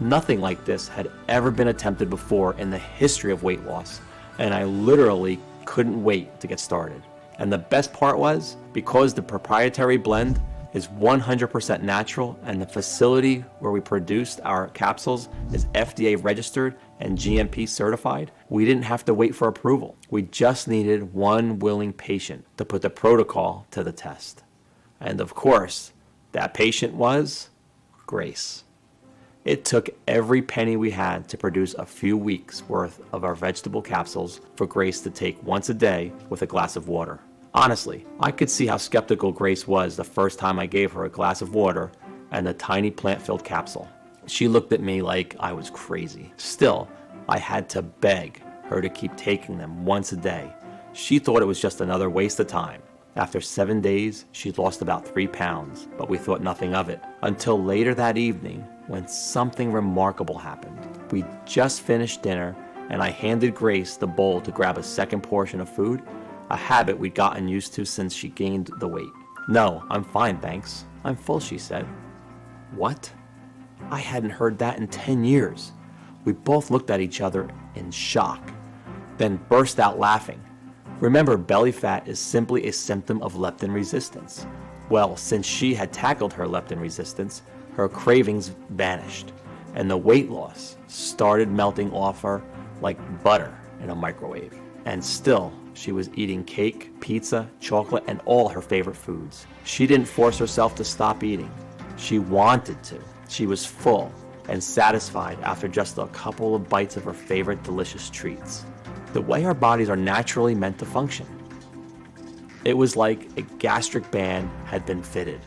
Nothing like this had ever been attempted before in the history of weight loss, and I literally couldn't wait to get started. And the best part was, because the proprietary blend is 100% natural and the facility where we produced our capsules is FDA registered and GMP certified, we didn't have to wait for approval. We just needed one willing patient to put the protocol to the test. And of course, that patient was Grace. It took every penny we had to produce a few weeks worth of our vegetable capsules for Grace to take once a day with a glass of water. Honestly, I could see how skeptical Grace was the first time I gave her a glass of water and a tiny plant-filled capsule. She looked at me like I was crazy. Still, I had to beg her to keep taking them once a day. She thought it was just another waste of time. After 7 days, she'd lost about 3 pounds, but we thought nothing of it until later that evening when something remarkable happened. We just finished dinner and I handed Grace the bowl to grab a second portion of food, a habit we'd gotten used to since she gained the weight. "No, I'm fine, thanks. I'm full," she said. What? I hadn't heard that in 10 years. We both looked at each other in shock, then burst out laughing. Remember, belly fat is simply a symptom of leptin resistance. Well, since she had tackled her leptin resistance, her cravings vanished, and the weight loss started melting off her like butter in a microwave. And still, she was eating cake, pizza, chocolate, and all her favorite foods. She didn't force herself to stop eating. She wanted to. She was full and satisfied after just a couple of bites of her favorite delicious treats. The way our bodies are naturally meant to function. It was like a gastric band had been fitted,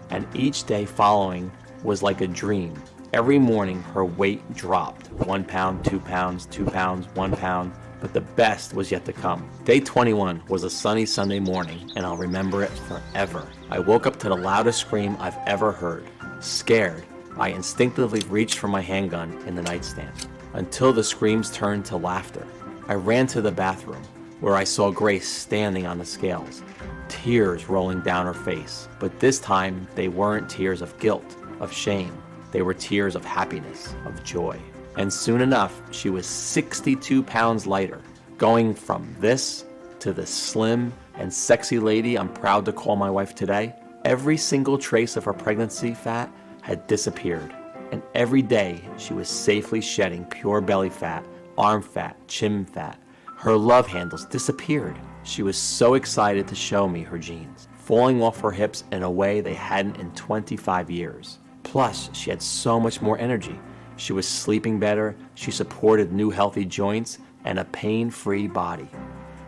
and each day following was like a dream. Every morning her weight dropped, 1 pound, 2 pounds, 2 pounds, 1 pound, but the best was yet to come. Day 21 was a sunny Sunday morning, and I'll remember it forever. I woke up to the loudest scream I've ever heard. Scared, I instinctively reached for my handgun in the nightstand, until the screams turned to laughter. I ran to the bathroom, where I saw Grace standing on the scales, tears rolling down her face. But this time, they weren't tears of guilt, of shame. They were tears of happiness, of joy. And soon enough, she was 62 pounds lighter, going from this to the slim and sexy lady I'm proud to call my wife today. Every single trace of her pregnancy fat had disappeared, and every day she was safely shedding pure belly fat, arm fat, chin fat. Her love handles disappeared. She was so excited to show me her jeans, falling off her hips in a way they hadn't in 25 years. Plus, she had so much more energy. She was sleeping better, she supported new healthy joints, and a pain-free body.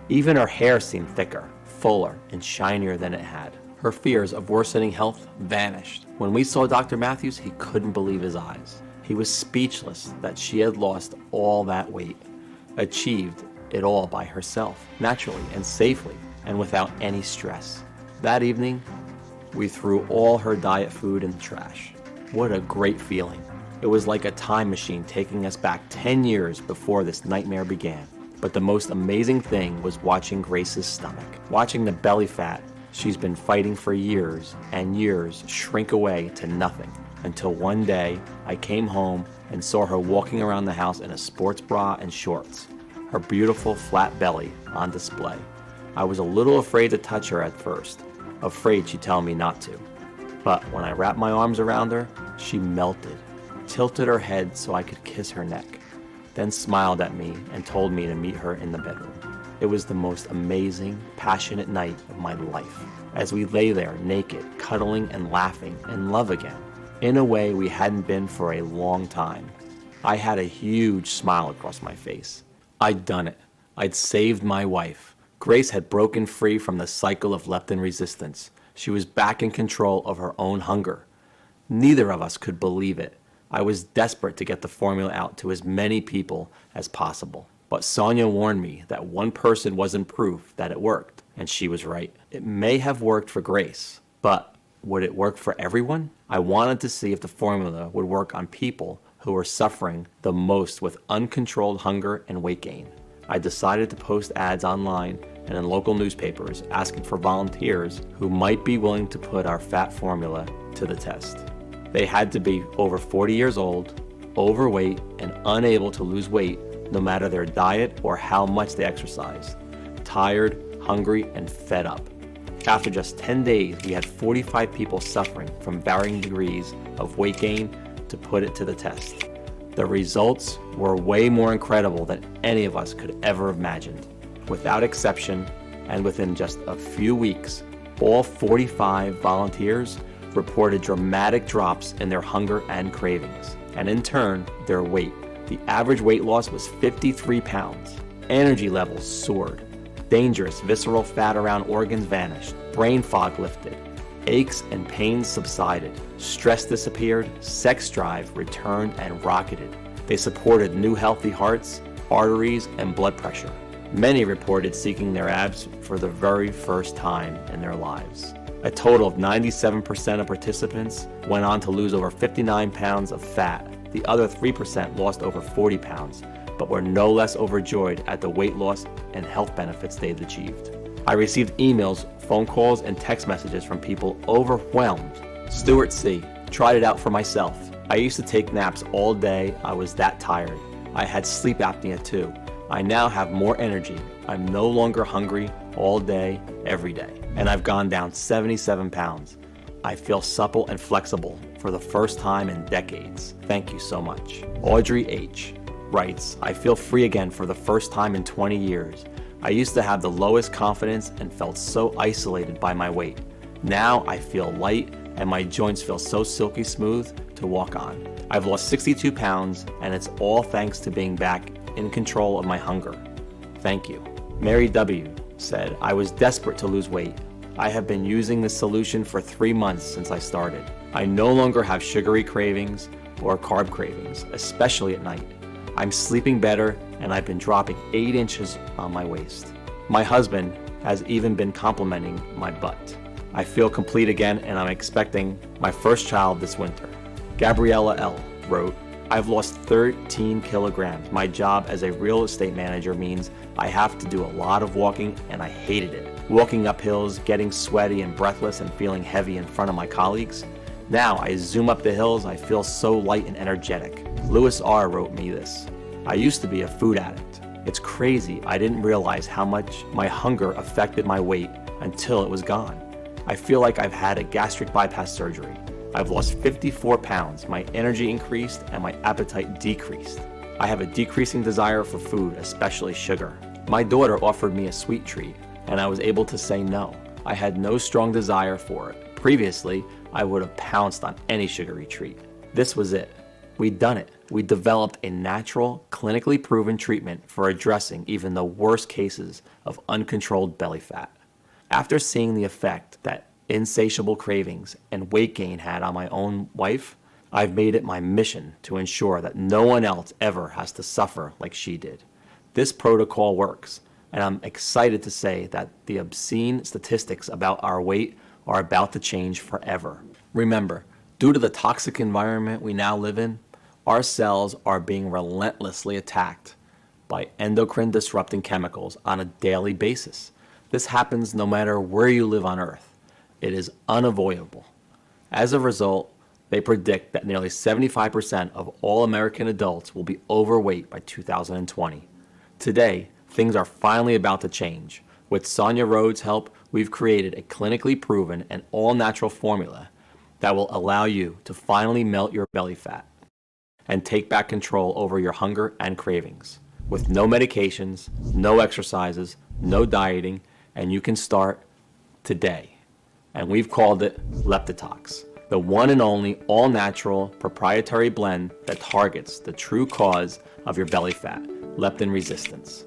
Even her hair seemed thicker, fuller, and shinier than it had. Her fears of worsening health vanished. When we saw Dr. Matthews, he couldn't believe his eyes. He was speechless that she had lost all that weight, achieved it all by herself, naturally and safely, and without any stress. That evening, we threw all her diet food in the trash. What a great feeling. It was like a time machine taking us back 10 years before this nightmare began. But the most amazing thing was watching Grace's stomach, watching the belly fat she's been fighting for years and years shrink away to nothing, until one day I came home and saw her walking around the house in a sports bra and shorts, her beautiful flat belly on display. I was a little afraid to touch her at first, afraid she'd tell me not to. But when I wrapped my arms around her, she melted, tilted her head so I could kiss her neck, then smiled at me and told me to meet her in the bedroom. It was the most amazing, passionate night of my life, as we lay there naked, cuddling and laughing in love again, in a way we hadn't been for a long time. I had a huge smile across my face. I'd done it. I'd saved my wife. Grace had broken free from the cycle of leptin resistance. She was back in control of her own hunger. Neither of us could believe it. I was desperate to get the formula out to as many people as possible. But Sonia warned me that one person wasn't proof that it worked, and she was right. It may have worked for Grace, but would it work for everyone? I wanted to see if the formula would work on people who were suffering the most with uncontrolled hunger and weight gain. I decided to post ads online and in local newspapers asking for volunteers who might be willing to put our fat formula to the test. They had to be over 40 years old, overweight, and unable to lose weight no matter their diet or how much they exercised, tired, hungry, and fed up. After just 10 days, we had 45 people suffering from varying degrees of weight gain to put it to the test. The results were way more incredible than any of us could ever have imagined. Without exception, and within just a few weeks, all 45 volunteers reported dramatic drops in their hunger and cravings, and in turn, their weight. The average weight loss was 53 pounds. Energy levels soared. Dangerous visceral fat around organs vanished. Brain fog lifted. Aches and pains subsided. Stress disappeared. Sex drive returned and rocketed. They supported new healthy hearts, arteries, and blood pressure. Many reported seeking their abs for the very first time in their lives. A total of 97% of participants went on to lose over 59 pounds of fat. The other 3% lost over 40 pounds, but were no less overjoyed at the weight loss and health benefits they'd achieved. I received emails, phone calls, and text messages from people overwhelmed. Stuart C. Tried it out for myself. I used to take naps all day. I was that tired. I had sleep apnea too. I now have more energy. I'm no longer hungry all day, every day. And I've gone down 77 pounds. I feel supple and flexible for the first time in decades. Thank you so much. Audrey H. writes, I feel free again for the first time in 20 years. I used to have the lowest confidence and felt so isolated by my weight. Now I feel light and my joints feel so silky smooth to walk on. I've lost 62 pounds and it's all thanks to being back in control of my hunger. Thank you. Mary W. said, I was desperate to lose weight. I have been using this solution for 3 months since I started. I no longer have sugary cravings or carb cravings, especially at night. I'm sleeping better and I've been dropping 8 inches on my waist. My husband has even been complimenting my butt. I feel complete again and I'm expecting my first child this winter. Gabriella L. wrote, I've lost 13 kilograms. My job as a real estate manager means I have to do a lot of walking and I hated it. Walking up hills, getting sweaty and breathless and feeling heavy in front of my colleagues. Now I zoom up the hills, I feel so light and energetic. Lewis R. wrote me this. I used to be a food addict. It's crazy, I didn't realize how much my hunger affected my weight until it was gone. I feel like I've had a gastric bypass surgery. I've lost 54 pounds, my energy increased and my appetite decreased. I have a decreasing desire for food, especially sugar. My daughter offered me a sweet treat and I was able to say no. I had no strong desire for it. Previously, I would have pounced on any sugary treat. This was it. We'd done it. We developed a natural, clinically proven treatment for addressing even the worst cases of uncontrolled belly fat. After seeing the effect that insatiable cravings and weight gain had on my own wife, I've made it my mission to ensure that no one else ever has to suffer like she did. This protocol works, and I'm excited to say that the obscene statistics about our weight are about to change forever. Remember, due to the toxic environment we now live in, our cells are being relentlessly attacked by endocrine disrupting chemicals on a daily basis. This happens no matter where you live on Earth. It is unavoidable. As a result, they predict that nearly 75% of all American adults will be overweight by 2020. Today, things are finally about to change. With Sonia Rhodes' help, we've created a clinically proven and all-natural formula that will allow you to finally melt your belly fat and take back control over your hunger and cravings. With no medications, no exercises, no dieting, and you can start today. And we've called it Leptitox, the one and only all-natural proprietary blend that targets the true cause of your belly fat, leptin resistance.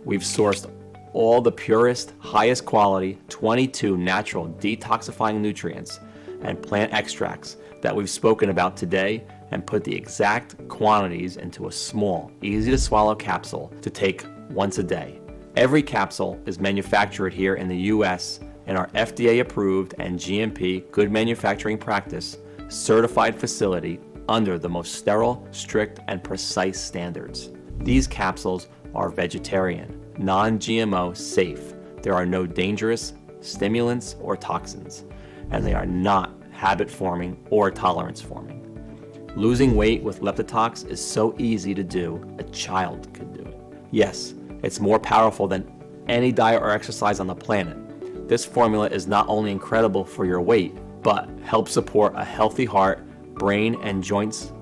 We've sourced all the purest, highest quality, 22 natural detoxifying nutrients and plant extracts that we've spoken about today and put the exact quantities into a small, easy to swallow capsule to take once a day. Every capsule is manufactured here in the US in our FDA approved and GMP good manufacturing practice certified facility under the most sterile, strict, and precise standards. These capsules are vegetarian, non-GMO safe. There are no dangerous stimulants or toxins, and they are not habit forming or tolerance forming. Losing weight with Leptitox is so easy to do, a child could do it. Yes, it's more powerful than any diet or exercise on the planet. This formula is not only incredible for your weight, but helps support a healthy heart, brain, and joints,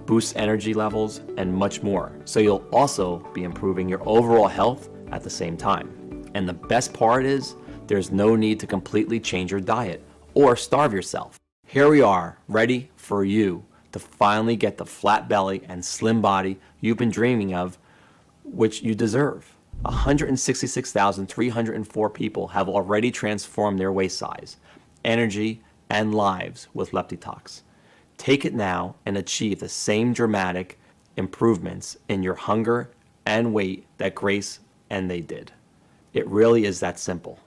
boosts energy levels, and much more. So you'll also be improving your overall health at the same time. And the best part is, there's no need to completely change your diet or starve yourself. Here we are, ready for you to finally get the flat belly and slim body you've been dreaming of, which you deserve. 166,304 people have already transformed their waist size, energy, and lives with Leptitox. Take it now and achieve the same dramatic improvements in your hunger and weight that grace And they did. It really is that simple.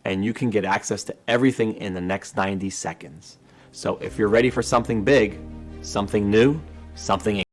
And you can get access to everything in the next 90 seconds. So if you're ready for something big, something new, something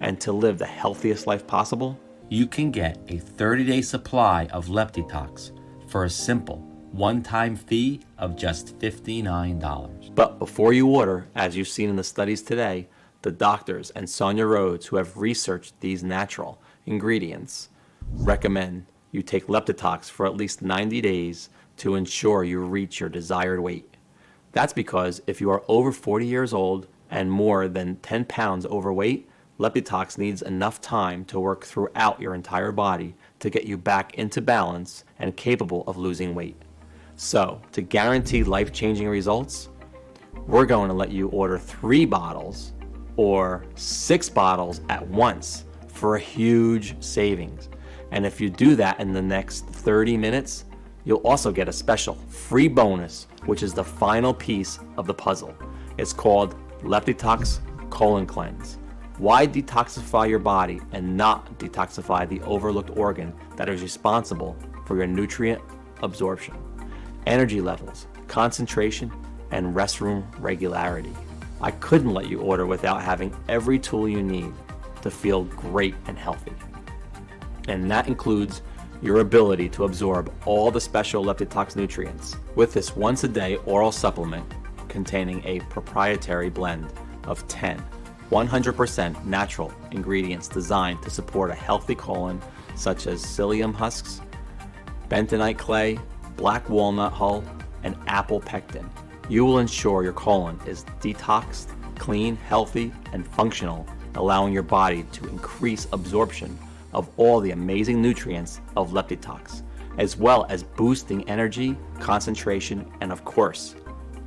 and to live the healthiest life possible, you can get a 30-day supply of Leptitox for a simple one-time fee of just $59. But before you order, as you've seen in the studies today, the doctors and Sonia Rhodes, who have researched these natural ingredients, recommend you take Leptitox for at least 90 days to ensure you reach your desired weight. That's because if you are over 40 years old and more than 10 pounds overweight, Leptitox needs enough time to work throughout your entire body to get you back into balance and capable of losing weight. So, to guarantee life-changing results, we're going to let you order 3 bottles or 6 bottles at once for a huge savings. And if you do that in the next 30 minutes, you'll also get a special free bonus, which is the final piece of the puzzle. It's called Leptitox Colon Cleanse. Why detoxify your body and not detoxify the overlooked organ that is responsible for your nutrient absorption, energy levels, concentration, and restroom regularity? I couldn't let you order without having every tool you need to feel great and healthy. And that includes your ability to absorb all the special Leptitox nutrients with this once-a-day oral supplement containing a proprietary blend of 10 100% natural ingredients designed to support a healthy colon, such as psyllium husks, bentonite clay, black walnut hull, and apple pectin. You will ensure your colon is detoxed, clean, healthy, and functional, allowing your body to increase absorption of all the amazing nutrients of Leptitox, as well as boosting energy, concentration, and of course,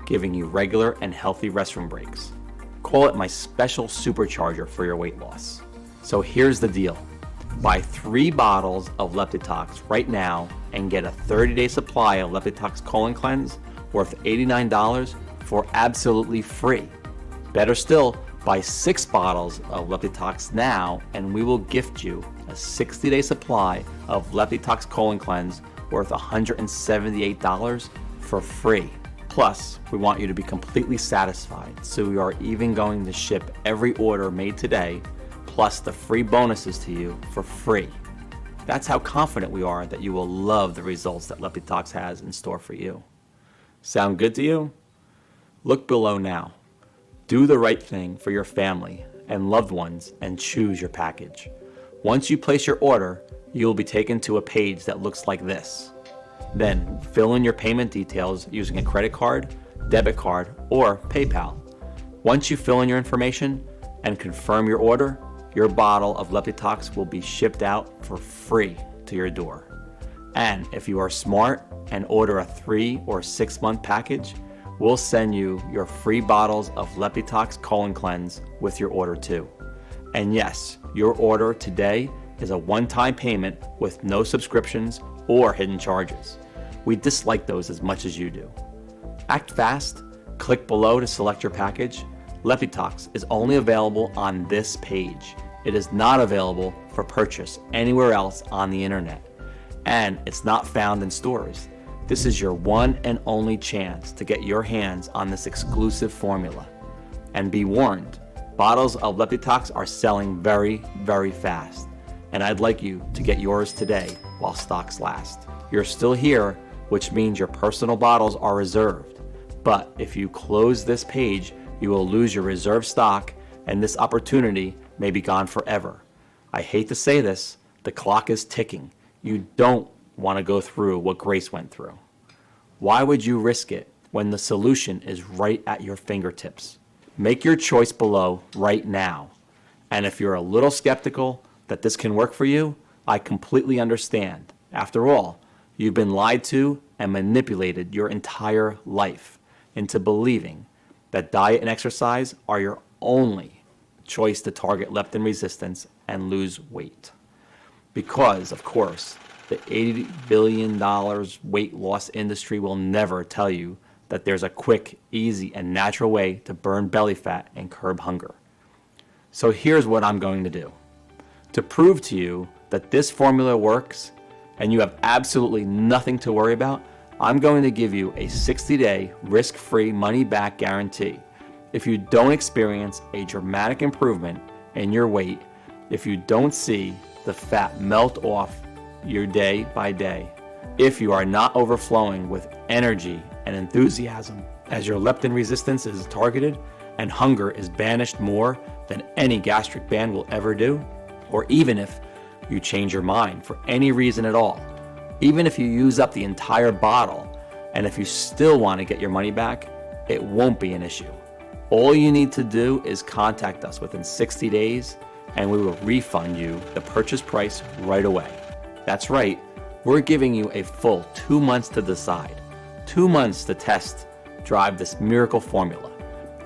giving you regular and healthy restroom breaks. Call it my special supercharger for your weight loss. So here's the deal. Buy 3 bottles of Leptitox right now and get a 30-day supply of Leptitox Colon Cleanse worth $89 for absolutely free. Better still, buy 6 bottles of Leptitox now and we will gift you a 60-day supply of Leptitox Colon Cleanse worth $178 for free. Plus, we want you to be completely satisfied, so we are even going to ship every order made today, plus the free bonuses to you for free. That's how confident we are that you will love the results that Leptitox has in store for you. Sound good to you? Look below now. Do the right thing for your family and loved ones and choose your package. Once you place your order, you will be taken to a page that looks like this. Then fill in your payment details using a credit card, debit card, or PayPal. Once you fill in your information and confirm your order, your bottle of Leptitox will be shipped out for free to your door. And if you are smart and order a 3 or 6 month package, we'll send you your free bottles of Leptitox Colon Cleanse with your order too. And yes, your order today is a one-time payment with no subscriptions or hidden charges. We dislike those as much as you do. Act fast, click below to select your package. Leptitox is only available on this page. It is not available for purchase anywhere else on the internet. And it's not found in stores. This is your one and only chance to get your hands on this exclusive formula. And be warned, bottles of Leptitox are selling very, very fast. And I'd like you to get yours today while stocks last. You're still here, which means your personal bottles are reserved. But if you close this page, you will lose your reserved stock and this opportunity may be gone forever. I hate to say this, the clock is ticking. You don't want to go through what Grace went through. Why would you risk it when the solution is right at your fingertips? Make your choice below right now. And if you're a little skeptical that this can work for you, I completely understand. After all, you've been lied to and manipulated your entire life into believing that diet and exercise are your only choice to target leptin resistance and lose weight. Because, of course, the $80 billion weight loss industry will never tell you that there's a quick, easy, and natural way to burn belly fat and curb hunger. So here's what I'm going to do. To prove to you that this formula works and you have absolutely nothing to worry about, I'm going to give you a 60-day risk-free money-back guarantee. If you don't experience a dramatic improvement in your weight, if you don't see the fat melt off your day by day, if you are not overflowing with energy and enthusiasm as your leptin resistance is targeted and hunger is banished more than any gastric band will ever do, or even if you change your mind for any reason at all, even if you use up the entire bottle, and if you still want to get your money back, it won't be an issue. All you need to do is contact us within 60 days and we will refund you the purchase price right away. That's right, we're giving you a full 2 months to decide, 2 months to test, drive this miracle formula.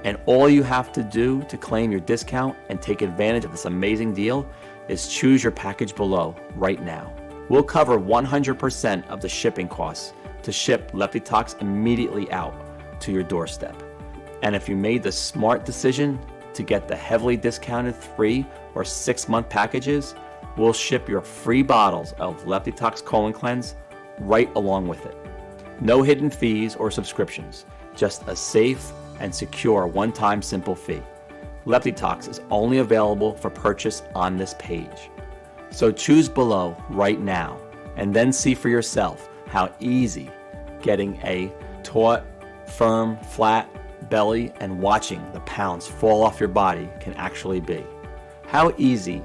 And all you have to do to claim your discount and take advantage of this amazing deal is choose your package below right now. We'll cover 100% of the shipping costs to ship Leptitox immediately out to your doorstep. And if you made the smart decision to get the heavily discounted 3 or 6 month packages, we'll ship your free bottles of Leptitox Colon Cleanse right along with it. No hidden fees or subscriptions, just a safe and secure one-time simple fee. Leptitox is only available for purchase on this page. So choose below right now and then see for yourself how easy getting a taut, firm, flat belly and watching the pounds fall off your body can actually be. How easy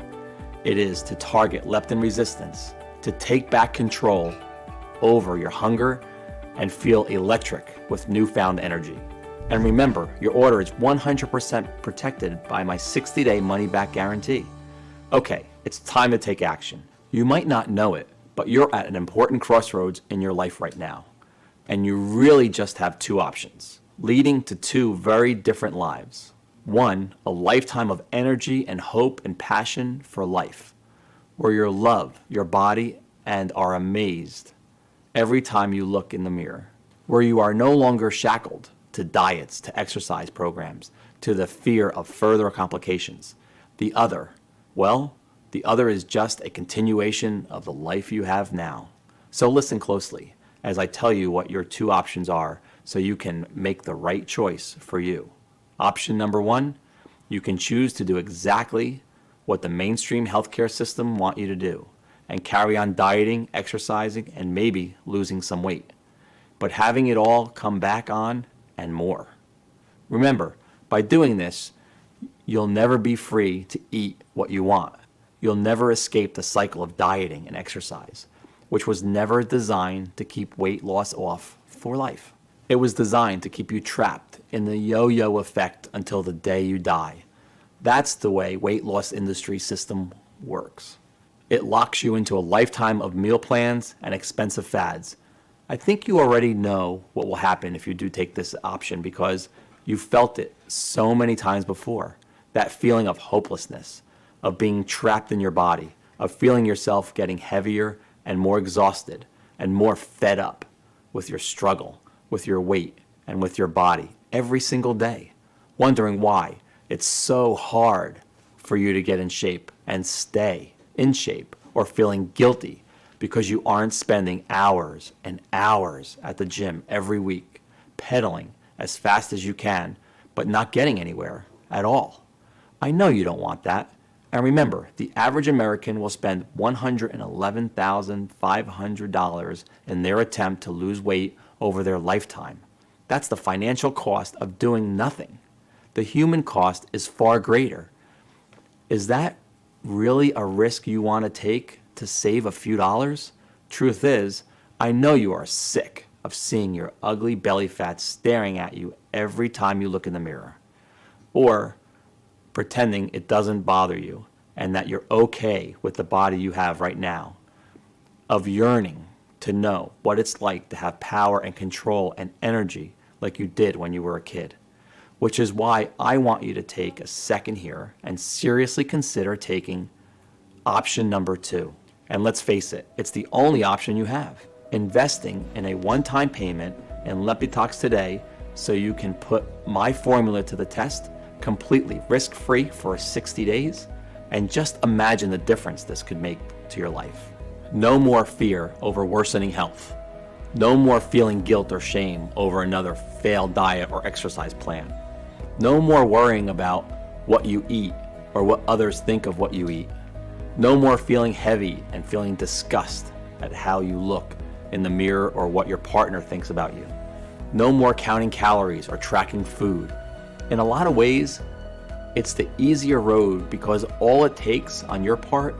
it is to target leptin resistance, to take back control over your hunger and feel electric with newfound energy. And remember, your order is 100% protected by my 60-day money-back guarantee. Okay, it's time to take action. You might not know it, but you're at an important crossroads in your life right now. And you really just have 2 options, leading to 2 very different lives. 1, a lifetime of energy and hope and passion for life, where you love your body and are amazed every time you look in the mirror, where you are no longer shackled to diets, to exercise programs, to the fear of further complications. The other, well, the other is just a continuation of the life you have now. So listen closely as I tell you what your two options are so you can make the right choice for you. Option number one, you can choose to do exactly what the mainstream healthcare system want you to do and carry on dieting, exercising, and maybe losing some weight, but having it all come back on and more. Remember, by doing this, you'll never be free to eat what you want. You'll never escape the cycle of dieting and exercise, which was never designed to keep weight loss off for life. It was designed to keep you trapped in the yo-yo effect until the day you die. That's the way weight loss industry system works. It locks you into a lifetime of meal plans and expensive fads. I think you already know what will happen if you do take this option because you've felt it so many times before. That feeling of hopelessness, of being trapped in your body, of feeling yourself getting heavier and more exhausted and more fed up with your struggle, with your weight, and with your body every single day, wondering why it's so hard for you to get in shape and stay in shape, or feeling guilty because you aren't spending hours and hours at the gym every week, pedaling as fast as you can, but not getting anywhere at all. I know you don't want that. And remember, the average American will spend $111,500 in their attempt to lose weight over their lifetime. That's the financial cost of doing nothing. The human cost is far greater. Is that really a risk you want to take to save a few dollars? Truth is, I know you are sick of seeing your ugly belly fat staring at you every time you look in the mirror, or pretending it doesn't bother you and that you're okay with the body you have right now, of yearning to know what it's like to have power and control and energy like you did when you were a kid. Which is why I want you to take a second here and seriously consider taking option number two. And let's face it, it's the only option you have. Investing in a one-time payment in Leptitox today so you can put my formula to the test completely risk-free for 60 days, and just imagine the difference this could make to your life. No more fear over worsening health. No more feeling guilt or shame over another failed diet or exercise plan. No more worrying about what you eat or what others think of what you eat. No more feeling heavy and feeling disgust at how you look in the mirror or what your partner thinks about you. No more counting calories or tracking food. In a lot of ways, it's the easier road because all it takes on your part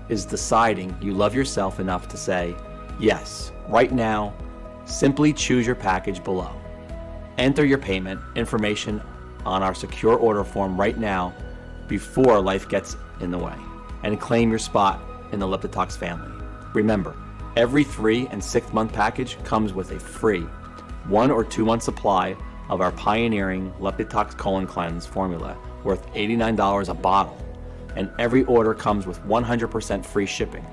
is deciding you love yourself enough to say, yes, right now, simply choose your package below. Enter your payment information on our secure order form right now before life gets in the way, and claim your spot in the Leptitox family. Remember, every 3 and 6 month package comes with a free 1 or 2 month supply of our pioneering Leptitox Colon Cleanse formula worth $89 a bottle, and every order comes with 100% free shipping,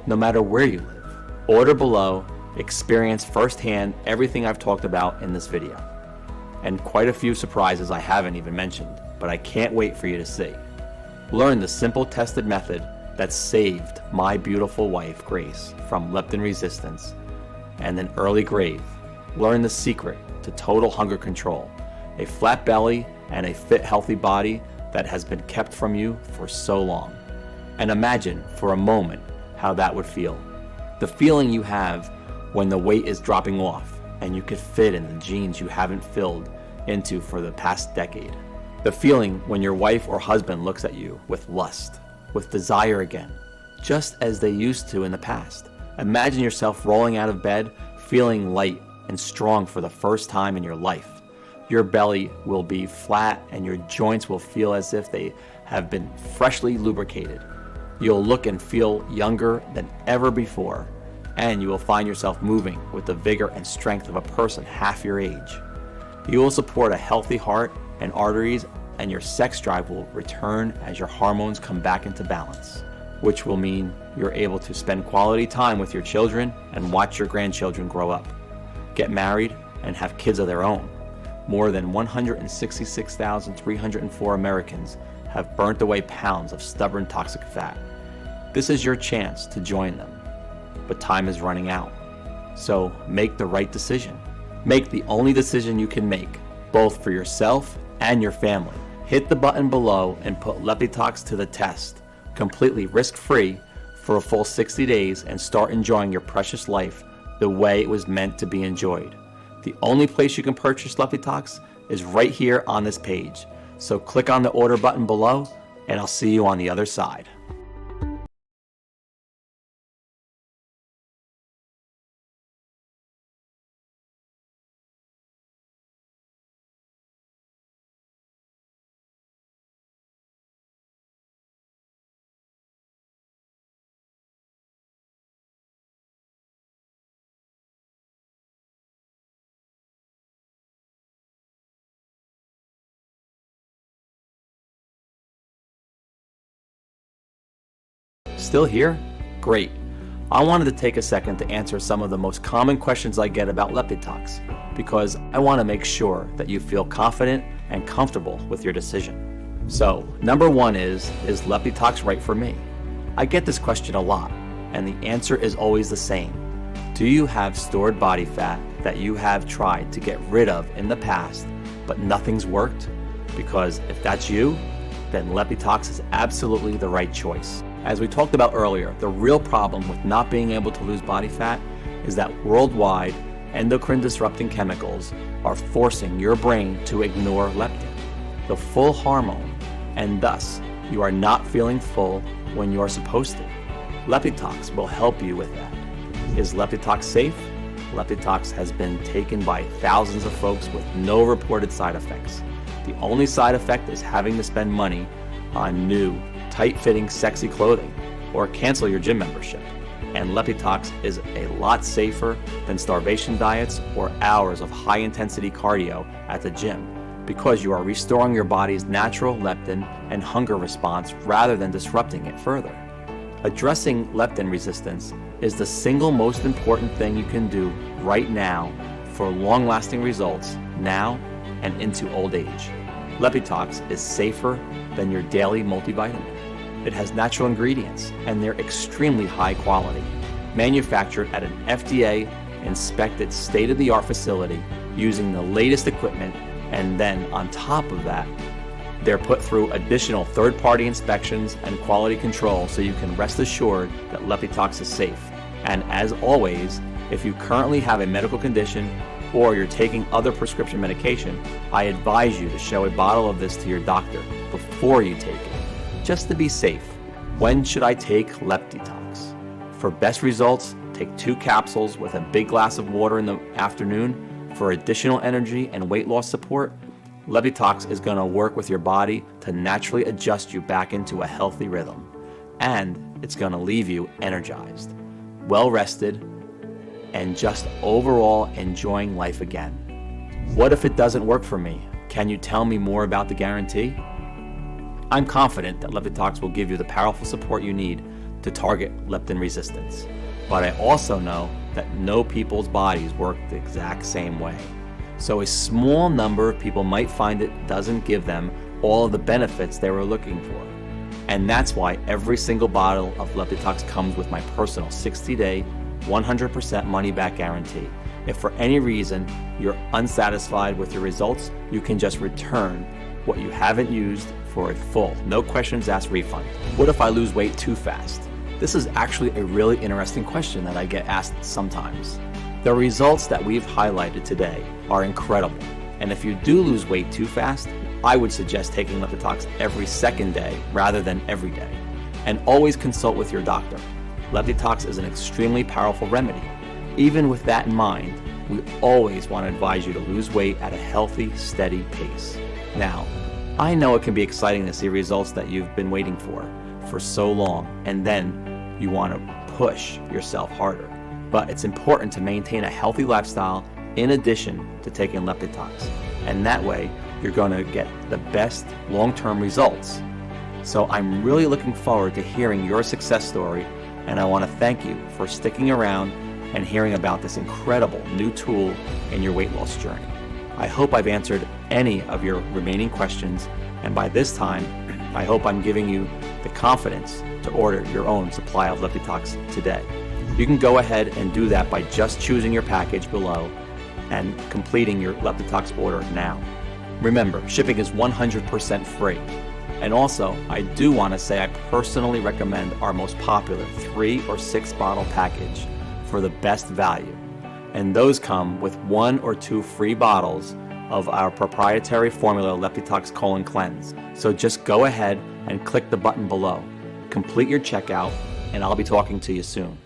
no matter where you live. Order below, experience firsthand everything I've talked about in this video, and quite a few surprises I haven't even mentioned, but I can't wait for you to see. Learn the simple tested method that saved my beautiful wife, Grace, from leptin resistance and an early grave. Learn the secret to total hunger control, a flat belly and a fit, healthy body that has been kept from you for so long. And imagine for a moment how that would feel. The feeling you have when the weight is dropping off and you could fit in the jeans you haven't filled into for the past decade. The feeling when your wife or husband looks at you with lust, with desire again, just as they used to in the past. Imagine yourself rolling out of bed, feeling light and strong for the first time in your life. Your belly will be flat and your joints will feel as if they have been freshly lubricated. You'll look and feel younger than ever before, and you will find yourself moving with the vigor and strength of a person half your age. You will support a healthy heart and arteries, and your sex drive will return as your hormones come back into balance. which will mean you're able to spend quality time with your children and watch your grandchildren grow up, get married, and have kids of their own. More than 166,304 Americans have burnt away pounds of stubborn toxic fat. This is your chance to join them, but time is running out. So make the right decision. Make the only decision you can make, both for yourself and your family. Hit the button below and put Leptitox to the test, completely risk-free for a full 60 days and start enjoying your precious life the way it was meant to be enjoyed. The only place you can purchase Leptitox is right here on this page. So click on the order button below and I'll see you on the other side. Still here? Great. I wanted to take a second to answer some of the most common questions I get about Leptitox, because I want to make sure that you feel confident and comfortable with your decision. So, number one is Leptitox right for me? I get this question a lot, and the answer is always the same. Do you have stored body fat that you have tried to get rid of in the past, but nothing's worked? Because if that's you, then Leptitox is absolutely the right choice. As we talked about earlier, the real problem with not being able to lose body fat is that worldwide endocrine disrupting chemicals are forcing your brain to ignore leptin, the full hormone, and thus you are not feeling full when you are supposed to. Leptitox will help you with that. Is Leptitox safe? Leptitox has been taken by thousands of folks with no reported side effects. The only side effect is having to spend money on new, tight-fitting, sexy clothing, or cancel your gym membership. And Leptitox is a lot safer than starvation diets or hours of high-intensity cardio at the gym, because you are restoring your body's natural leptin and hunger response rather than disrupting it further. Addressing leptin resistance is the single most important thing you can do right now for long-lasting results now and into old age. Leptitox is safer than your daily multivitamin. It has natural ingredients, and they're extremely high quality, manufactured at an FDA-inspected state-of-the-art facility using the latest equipment, and then on top of that, they're put through additional third-party inspections and quality control so you can rest assured that Leptitox is safe. And as always, if you currently have a medical condition or you're taking other prescription medication, I advise you to show a bottle of this to your doctor before you take it, just to be safe. When should I take Leptitox? For best results, take 2 capsules with a big glass of water in the afternoon. For additional energy and weight loss support, Leptitox is going to work with your body to naturally adjust you back into a healthy rhythm. And it's going to leave you energized, well rested, and just overall enjoying life again. What if it doesn't work for me? Can you tell me more about the guarantee? I'm confident that Leptitox will give you the powerful support you need to target leptin resistance. But I also know that no people's bodies work the exact same way. So a small number of people might find it doesn't give them all of the benefits they were looking for. And that's why every single bottle of Leptitox comes with my personal 60-day, 100% money-back guarantee. If for any reason you're unsatisfied with your results, you can just return what you haven't used for a full, no questions asked refund. What if I lose weight too fast? This is actually a really interesting question that I get asked sometimes. The results that we've highlighted today are incredible, and if you do lose weight too fast, I would suggest taking Leptitox every second day rather than every day. And always consult with your doctor. Leptitox is an extremely powerful remedy. Even with that in mind, we always want to advise you to lose weight at a healthy, steady pace. Now, I know it can be exciting to see results that you've been waiting for so long, and then you want to push yourself harder. But it's important to maintain a healthy lifestyle in addition to taking Leptitox. And that way, you're going to get the best long-term results. So I'm really looking forward to hearing your success story, and I want to thank you for sticking around and hearing about this incredible new tool in your weight loss journey. I hope I've answered any of your remaining questions, and by this time, I hope I'm giving you the confidence to order your own supply of Leptitox today. You can go ahead and do that by just choosing your package below and completing your Leptitox order now. Remember, shipping is 100% free. And also, I do want to say I personally recommend our most popular 3 or 6 bottle package for the best value. And those come with 1 or 2 free bottles of our proprietary formula Leptitox Colon Cleanse. So just go ahead and click the button below. Complete your checkout, and I'll be talking to you soon.